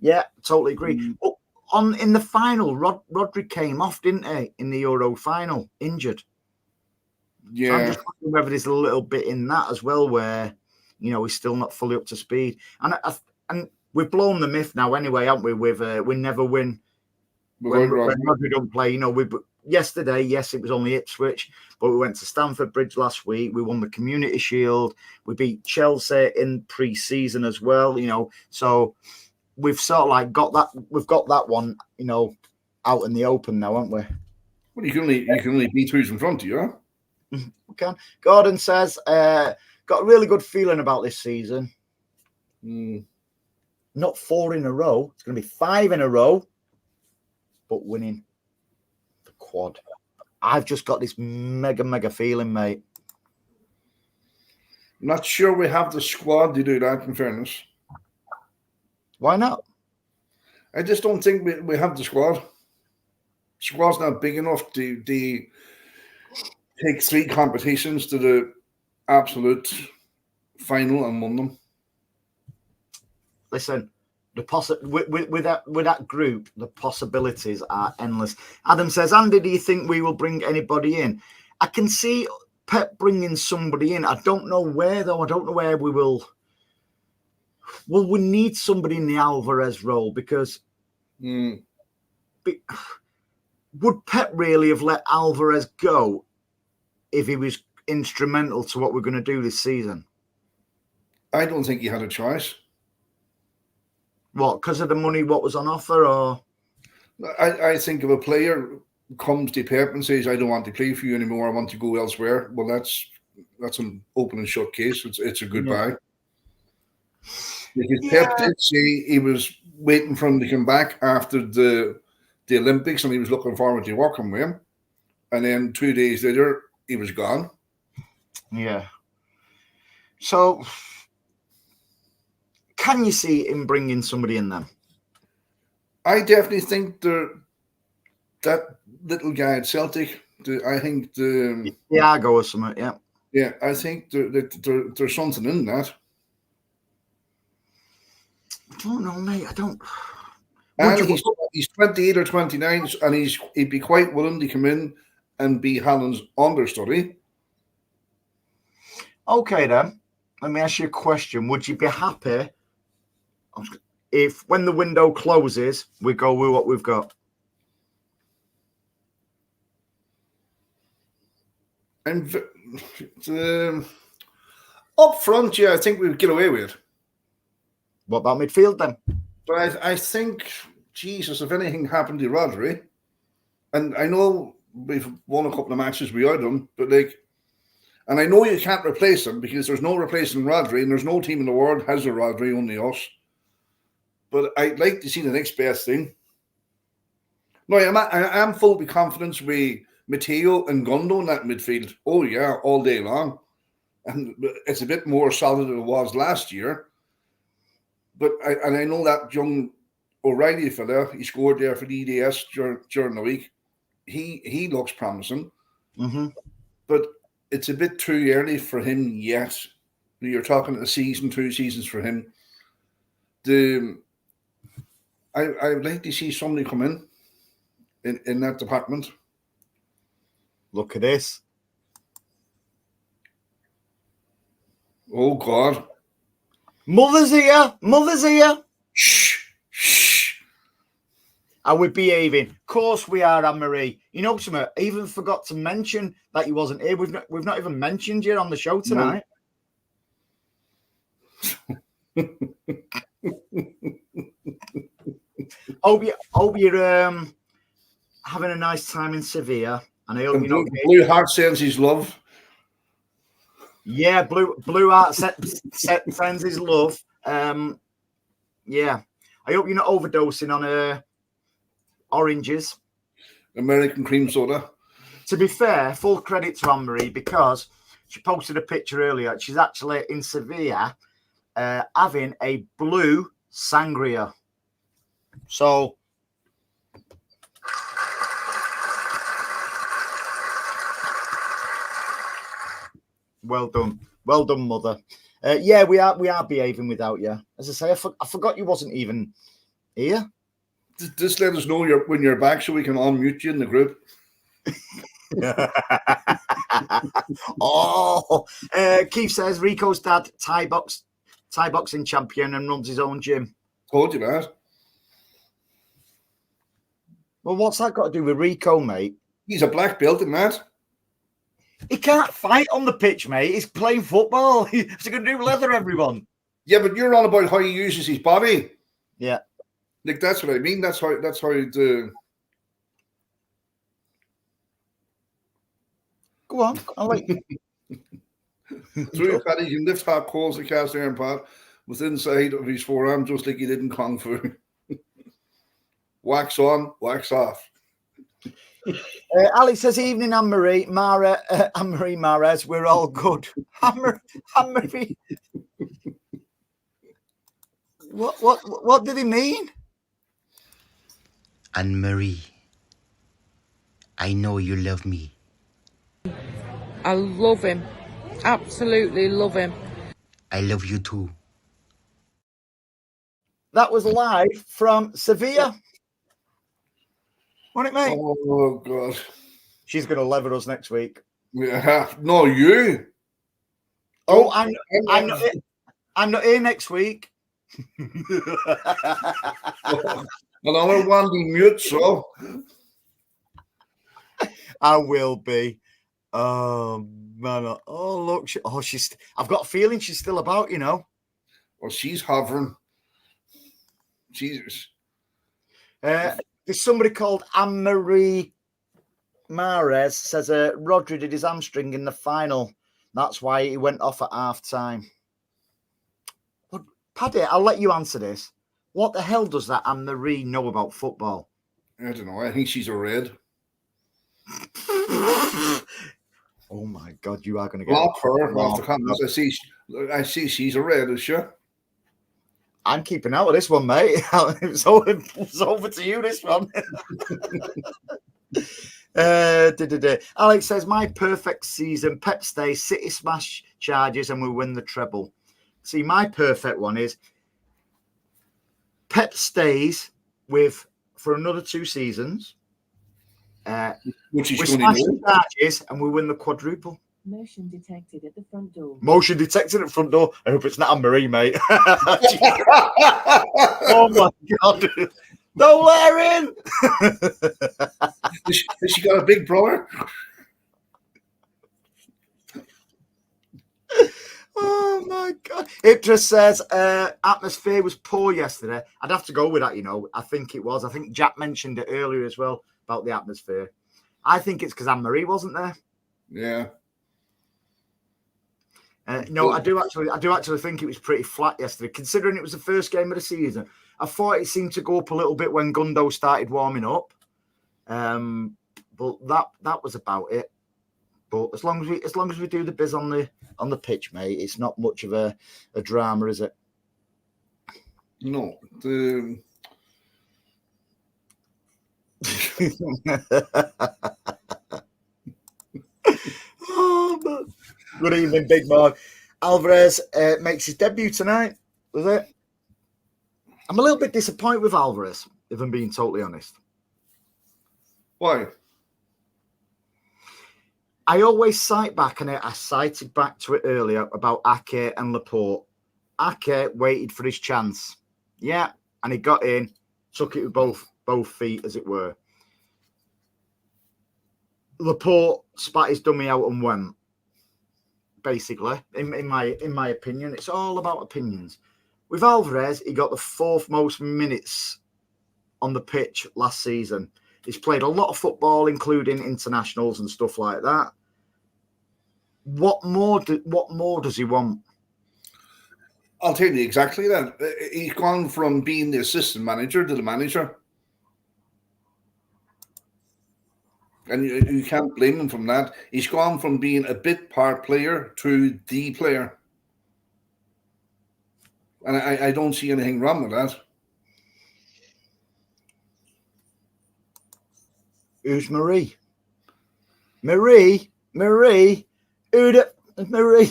Yeah, totally agree. Mm-hmm. But in the final, Rodri came off, didn't he, in the Euro final, injured. Yeah. So I'm just wondering whether there's a little bit in that as well, where he's still not fully up to speed. And we've blown the myth now, anyway, haven't we? With we never win when Rodri don't play. Yesterday, yes, it was only Ipswich, but we went to Stamford Bridge last week. We won the Community Shield. We beat Chelsea in pre-season as well. So we've sort of like got that. We've got that one, out in the open now, haven't we? Well, you can only beat who's in front of you, huh? We can. Gordon says, got a really good feeling about this season. Not 4 in a row. It's going to be 5 in a row, but winning the quad. I've just got this mega feeling, mate. I'm not sure we have the squad to do that, in fairness. Why not? I just don't think we have the squad. Squad's not big enough to take 3 competitions to the absolute final and won them. Listen, with that group, the possibilities are endless. Adam says, Andy, do you think we will bring anybody in? I can see Pep bringing somebody in. I don't know where, though. I don't know where we will. Well, we need somebody in the Alvarez role because would Pep really have let Alvarez go if he was instrumental to what we're going to do this season? I don't think he had a choice. What, because of the money, what was on offer, or? I think if a player comes to Pep and says, I don't want to play for you anymore, I want to go elsewhere, well, that's an open and shut case. It's a goodbye. Because Pep did say he was waiting for him to come back after the Olympics and he was looking forward to working with him. And then 2 days later, he was gone. Yeah. So, can you see him bringing somebody in then? I definitely think that little guy at Celtic, Thiago or something, yeah. Yeah, I think there's something in that. I don't know, mate. I don't. And he's 28 or 29, and he'd be quite willing to come in and be Haaland's understudy. Okay, then. Let me ask you a question. Would you be happy if, when the window closes, we go with what we've got? And up front, yeah, I think we would get away with it. What about midfield then? But I think, Jesus, if anything happened to Rodri, and I know we've won a couple of matches without him, but and I know you can't replace him because there's no replacing Rodri, and there's no team in the world has a Rodri, only us. But I'd like to see the next best thing. No, I am full of confidence with Matteo and Gundo in that midfield. Oh, yeah, all day long. And it's a bit more solid than it was last year. But I know that young O'Reilly fella, he scored there for the EDS during the week. He looks promising. Mm-hmm. But it's a bit too early for him yet. You're talking a season, 2 seasons for him. I would like to see somebody come in that department. Look at this. Oh, God. Mother's here. Mother's here. Shh. Shh. Are we behaving? Of course we are, Anne-Marie. You know something? I even forgot to mention that you wasn't here. We've not even mentioned you on the show tonight. No. hope you're having a nice time in Sevilla, and I hope you're not. Blue Heart sends his love. Yeah, Blue Heart sends his love. Yeah, I hope you're not overdosing on oranges. American cream soda. To be fair, full credit to Anne-Marie because she posted a picture earlier. She's actually in Sevilla having a blue sangria. So, well done, mother. Yeah, we are behaving without you. As I say, I forgot you wasn't even here. Just let us know when you're back so we can unmute you in the group. Keith says Rico's dad Thai boxing champion and runs his own gym. Told you that. Well, what's that got to do with Rico, mate? He's a black belt in that. He can't fight on the pitch, mate. He's playing football. He's going to do leather, everyone. Yeah, but you're on about how he uses his body. Yeah. Like, that's what I mean. That's how the... Go on. I'll let you. Through that, he can lift hot coals of cast iron pot with inside of his forearm, just like he did in Kung Fu. Wax on, wax off. Alex says, evening, Anne-Marie. Anne-Marie Mares, we're all good. Anne-Marie. What did he mean? Anne-Marie, I know you love me. I love him. Absolutely love him. I love you too. That was live from Sevilla. Wasn't it, mate? Oh, God. She's going to lever us next week. Yeah. No, you. Oh, I'm not here next week. Another one be mute, so. I will be. Oh, man. Oh, look. She's. I've got a feeling she's still about, you know. Well, she's hovering. Jesus. There's somebody called Anne-Marie Mares says Rodri did his hamstring in the final. That's why he went off at half time. But Paddy, I'll let you answer this. What the hell does that Anne-Marie know about football? I don't know. I think she's a red. Oh my God, you are going to get Block her off the comments. I see she's a red, is she? I'm keeping out of this one, mate. It's over to you, this one. Alex says, my perfect season, Pep stays, City smash Chargers and we win the treble. See, my perfect one is Pep stays for another 2 seasons. Which is we smash the Chargers and we win the quadruple. Motion detected at the front door. Motion detected at the front door. I hope it's not Anne-Marie, mate. Oh my God. Don't let her in. Has she got a big brother? Oh my God. It just says atmosphere was poor yesterday. I'd have to go with that, you know. I think it was. I think Jack mentioned it earlier as well about the atmosphere. I think it's because Anne-Marie wasn't there. Yeah. No, I do actually think it was pretty flat yesterday, considering it was the first game of the season. I thought it seemed to go up a little bit when Gundo started warming up, but that was about it. But as long as we do the biz on the pitch, mate, it's not much of a drama, is it? No. Oh, man. Good evening, Big Mark. Alvarez makes his debut tonight, was it? I'm a little bit disappointed with Alvarez, if I'm being totally honest. Why? I always cite back, and I cited back to it earlier about Ake and Laporte. Ake waited for his chance. Yeah, and he got in, took it with both feet, as it were. Laporte spat his dummy out and went. Basically, in my opinion, it's all about opinions. With Alvarez, he got the 4th most minutes on the pitch last season. He's played a lot of football, including internationals and stuff like that. What more does he want? I'll tell you exactly that. He's gone from being the assistant manager to the manager. And you can't blame him from that. He's gone from being a bit part player to the player. And I don't see anything wrong with that. Who's Marie? Marie? Who the... Marie?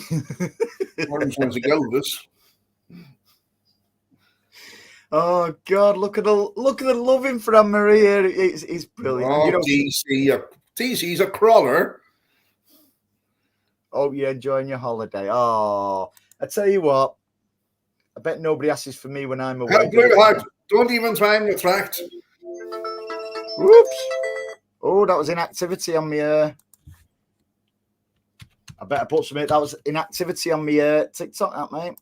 Orange one's a Elvis. Oh God! Look at the loving for Anne-Marie here. It's brilliant. Oh, TC's a crawler. Oh, you're enjoying your holiday. Oh, I tell you what. I bet nobody asks for me when I'm away. Don't even try and retract. Whoops! Oh, that was inactivity on me. I better put some. That was inactivity on me. TikTok, that mate.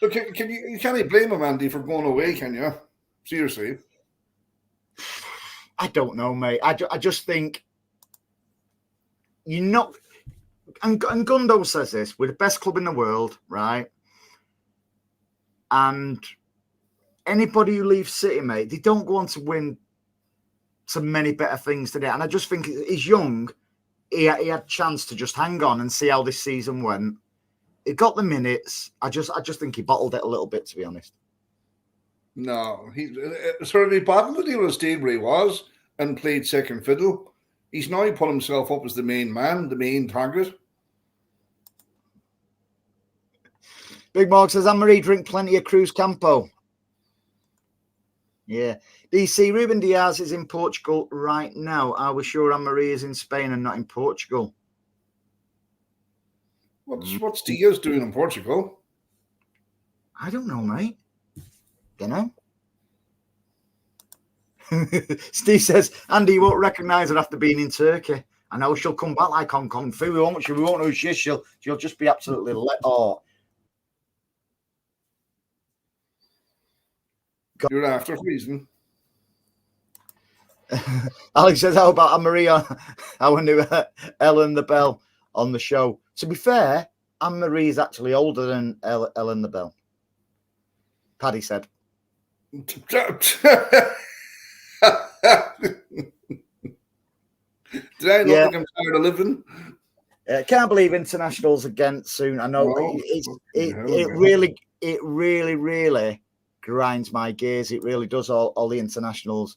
Look, you can't blame him, Andy, for going away, can you? Seriously. I don't know, mate. I just think you're not. And Gundo says this: we're the best club in the world, right? And anybody who leaves City, mate, they don't go on to win so many better things today. And I just think he's young. He had a chance to just hang on and see how this season went. He got the minutes. I just think he bottled it a little bit, to be honest. No, he certainly bottled it. He would have stayed where he was and played second fiddle. He put himself up as the main man, the main target. Big Mark says, Anne-Marie drink plenty of Cruz Campo. Yeah. DC, Ruben Diaz is in Portugal right now. Are we sure Anne-Marie is in Spain and not in Portugal? What's Diaz doing in Portugal? I don't know, mate. Don't know. Steve says, Andy, you won't recognise her after being in Turkey. I know she'll come back like Hong Kong Fu. We won't know who she is. She'll just be absolutely You're after reason. Alex says, how about Anne-Marie? I knew Ellen the Bell on the show. To be fair, Anne-Marie is actually older than Ellen the Bell. Paddy said. Did I not think I'm tired of living? Can't believe internationals again soon. I know it really grinds my gears. It really does. All the internationals.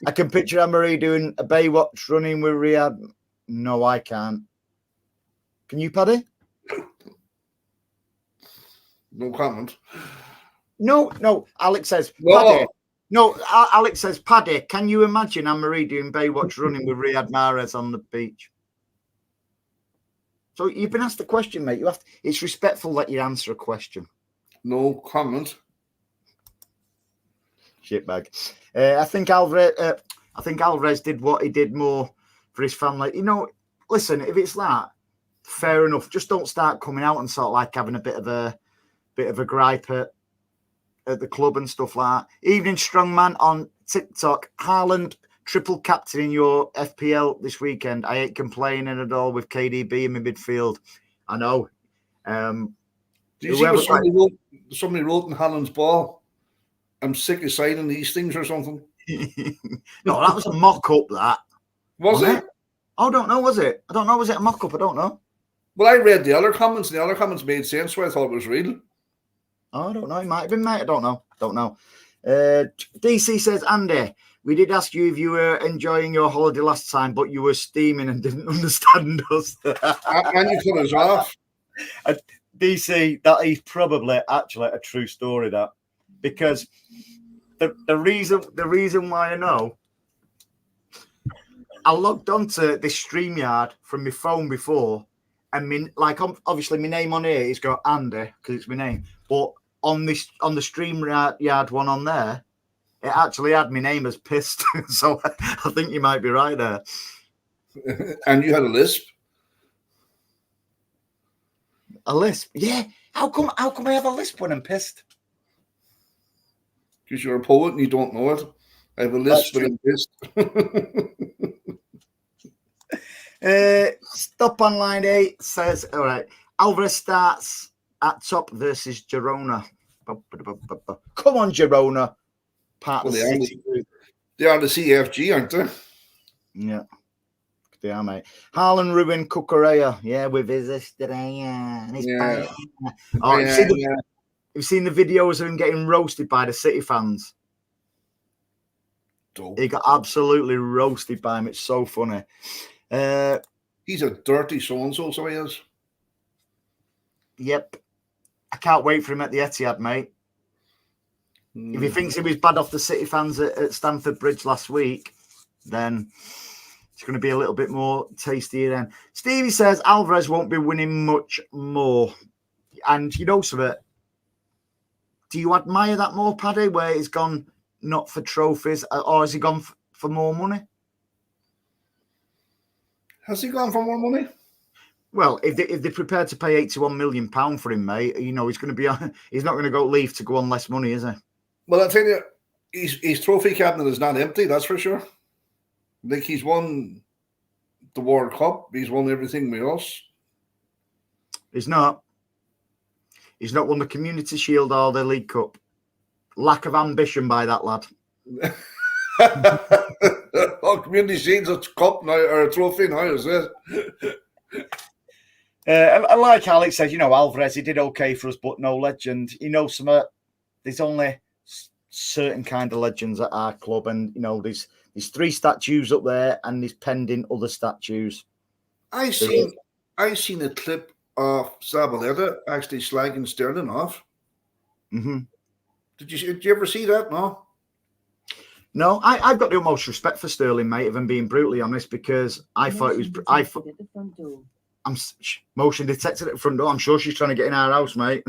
I can picture Anne-Marie doing a Baywatch running with Riyadh. No, I can't. Can you, Paddy? No comment. No. Alex says, Paddy. No, Alex says, Paddy, can you imagine Anne-Marie doing Baywatch running with Riyad Mahrez on the beach? So you've been asked a question, mate. It's respectful that you answer a question. No comment. Shitbag. I think Alvarez did what he did more for his family. You know, listen, if it's that, fair enough. Just don't start coming out and sort of like having a bit of a gripe at the club and stuff like that. Evening Strongman on TikTok. Haaland triple captain in your FPL this weekend. I ain't complaining at all with KDB in my midfield. I know. Do you see what somebody wrote in Haaland's ball? I'm sick of signing these things or something. No, that was a mock-up, that. Was it? I don't know, was it? I don't know. Was it a mock-up? I don't know. Well, I read the other comments, and the other comments made sense, so I thought it was real. Oh, I don't know. It might have been, mate. I don't know. DC says, Andy, we did ask you if you were enjoying your holiday last time, but you were steaming and didn't understand us. And you cut us off. DC, that is probably actually a true story, that. Because the reason why I know I logged onto this StreamYard from my phone before, and obviously my name on here is got Andy because it's my name, but on the StreamYard one on there, it actually had my name as Pissed. So I think you might be right there. And you had a lisp. A lisp, yeah. How come I have a lisp when I'm pissed? Because you're a poet and you don't know it. I have a lisp when I'm pissed. Stop on line 8 says, all right, Alvarez starts at top versus Girona. Come on, Girona. Part of the City group. They are the CFG, aren't they? Yeah. They are, mate. Haaland, Ruben, Cucurella. Yeah, with his Estrella. And his you've seen the videos of him getting roasted by the City fans. Dope. He got absolutely roasted by him. It's so funny. He's a dirty so-and-so, so he is. Yep. I can't wait for him at the Etihad, mate. If he thinks he was bad off the City fans at Stamford Bridge last week, then it's going to be a little bit more tasty then. Stevie says Alvarez won't be winning much more. And you know something? Do you admire that more, Paddy, where he's gone not for trophies, or has he gone for more money? Has he gone for more money? Well, if they're prepared to pay £81 million for him, mate, you know, he's not going to leave to go on less money, is he? Well, I'll tell you, his trophy cabinet is not empty, that's for sure. Like, he's won the World Cup. He's won everything with us. He's not. He's not won the Community Shield or the League Cup. Lack of ambition by that lad. Oh, Community Shield's a cup now, or a trophy now, is it? Like Alex says, you know, Alvarez, he did okay for us, but no legend. You know, there's only certain kind of legends at our club, and you know, there's 3 statues up there, and there's pending other statues. I seen a clip of Zabaleta actually slagging Sterling off. Mm-hmm. Did you ever see that? No, I've got the utmost respect for Sterling, mate, if I'm being brutally honest, because I thought it was. I'm motion detected at the front door. I'm sure she's trying to get in our house, mate.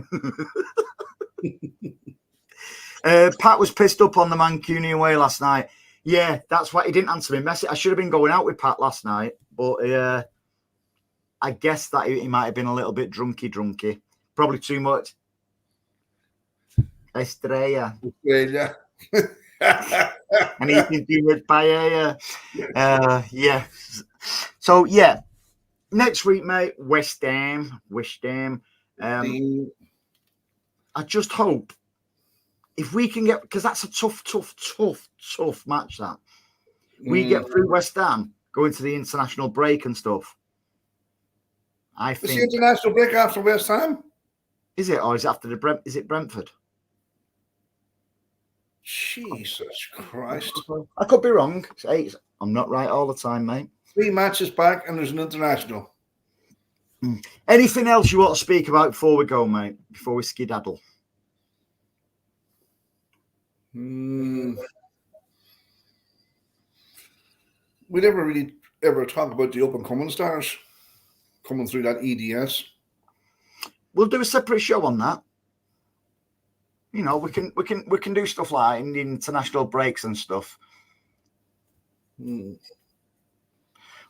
Pat was pissed up on the Mancunian way last night. Yeah, that's why he didn't answer my message. I should have been going out with Pat last night, but I guess that he might have been a little bit drunky. Probably too much. Estrella. Anything to do with paella. Yeah. So, yeah. Next week, mate, West Ham. I just hope if we can get, because that's a tough match, that. We get through West Ham, go into the international break and stuff. I think. Is the international break after West Ham? Is it? Or is it after is it Brentford? Jesus Christ. I could be wrong. I'm not right all the time, mate. 3 matches back and there's an international. Anything else you want to speak about before we go, mate? Before we skedaddle? We never really ever talk about the up-and-coming stars coming through that EDS. We'll do a separate show on that. You know, we can do stuff like in the international breaks and stuff.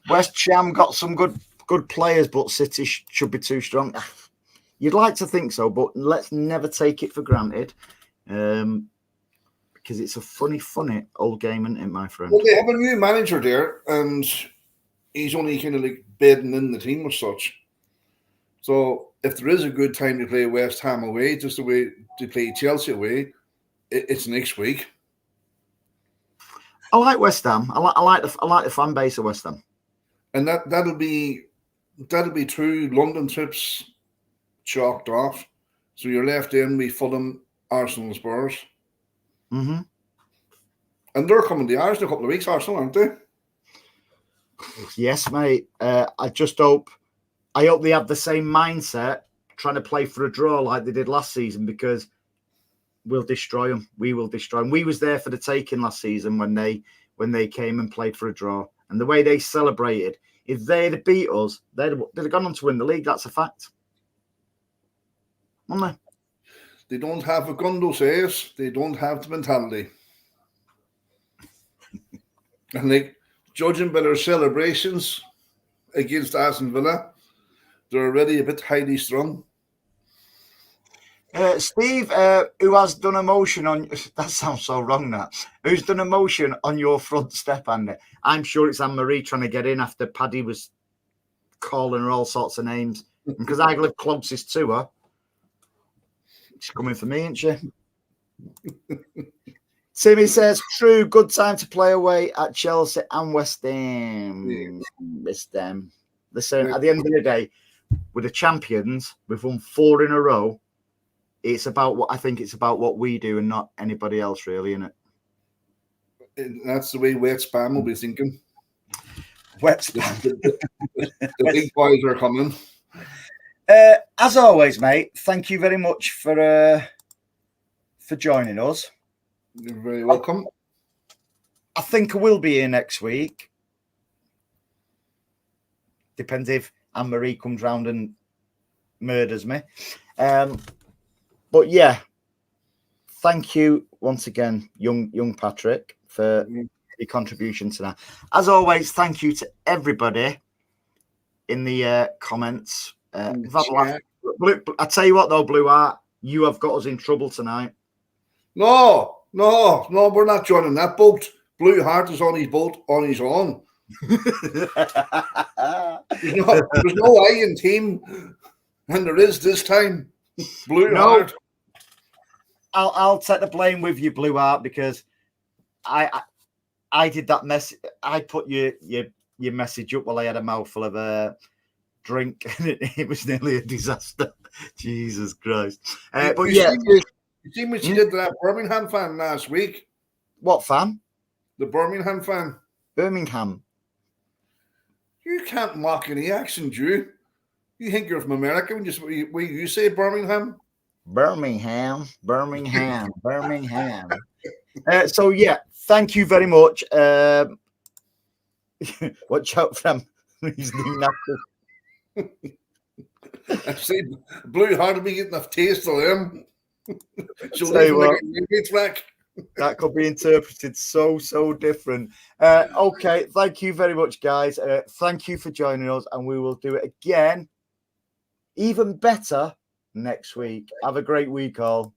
West Ham got some good players, but City should be too strong. You'd like to think so, but let's never take it for granted, because it's a funny old game, isn't it, my friend? Well, they have a new manager there, and he's only kind of like bedding in the team as such. So if there is a good time to play West Ham away, just the way to play Chelsea away, it's next week. I like West Ham. I like the fan base of West Ham. And that'll be 2 London trips chalked off. So you're left in with Fulham, Arsenal, and Spurs. Mm-hmm. And they're coming to ours in a couple of weeks, Arsenal, aren't they? Yes, mate. I hope they have the same mindset, trying to play for a draw like they did last season, because we'll destroy them. We will destroy them. We was there for the taking last season when they came and played for a draw, and the way they celebrated, if they'd have beat us, they'd have gone on to win the league. That's a fact. Wouldn't They don't have a Gundo says. They don't have the mentality. And like, judging by their celebrations against Aston Villa, they're already a bit highly strung. Steve, who has done a motion on... That sounds so wrong, that. Who's done a motion on your front step, Andy? I'm sure it's Anne-Marie trying to get in after Paddy was calling her all sorts of names. And because I live closest to her, she's coming for me, isn't she? Timmy says, true, good time to play away at Chelsea and West Ham. West Ham. Listen, at the end of the day, with the champions, we've won 4 in a row. It's about what I think it's about what we do and not anybody else, really, isn't it? That's the way Wet Spam will be thinking. Wet Spam. The big boys are coming. As always, mate, thank you very much for joining us. You're very welcome. I think I will be here next week. Depends if Anne-Marie comes round and murders me. But yeah, thank you once again, young Patrick, for your contribution to that. As always, thank you to everybody in the comments. I tell you what, though, Blue Heart, you have got us in trouble tonight. No, we're not joining that boat. Blue Heart is on his boat on his own. There's no I in team, and there is this time. Blue Heart. I'll take the blame with you, Blue Heart, because I did that mess. I put your message up while I had a mouthful of drink, and it was nearly a disaster. Jesus Christ! But yeah, you see what she did to that Birmingham fan last week? What fan? The Birmingham fan. Birmingham. You can't mock any accent, you. You think you're from America when you say Birmingham? Birmingham. So yeah, thank you very much. Watch out for them. He's I say Blue Heart will be getting a taste of them. So that could be interpreted so different. Okay, thank you very much, guys. Thank you for joining us, and we will do it again, even better next week. Have a great week, all.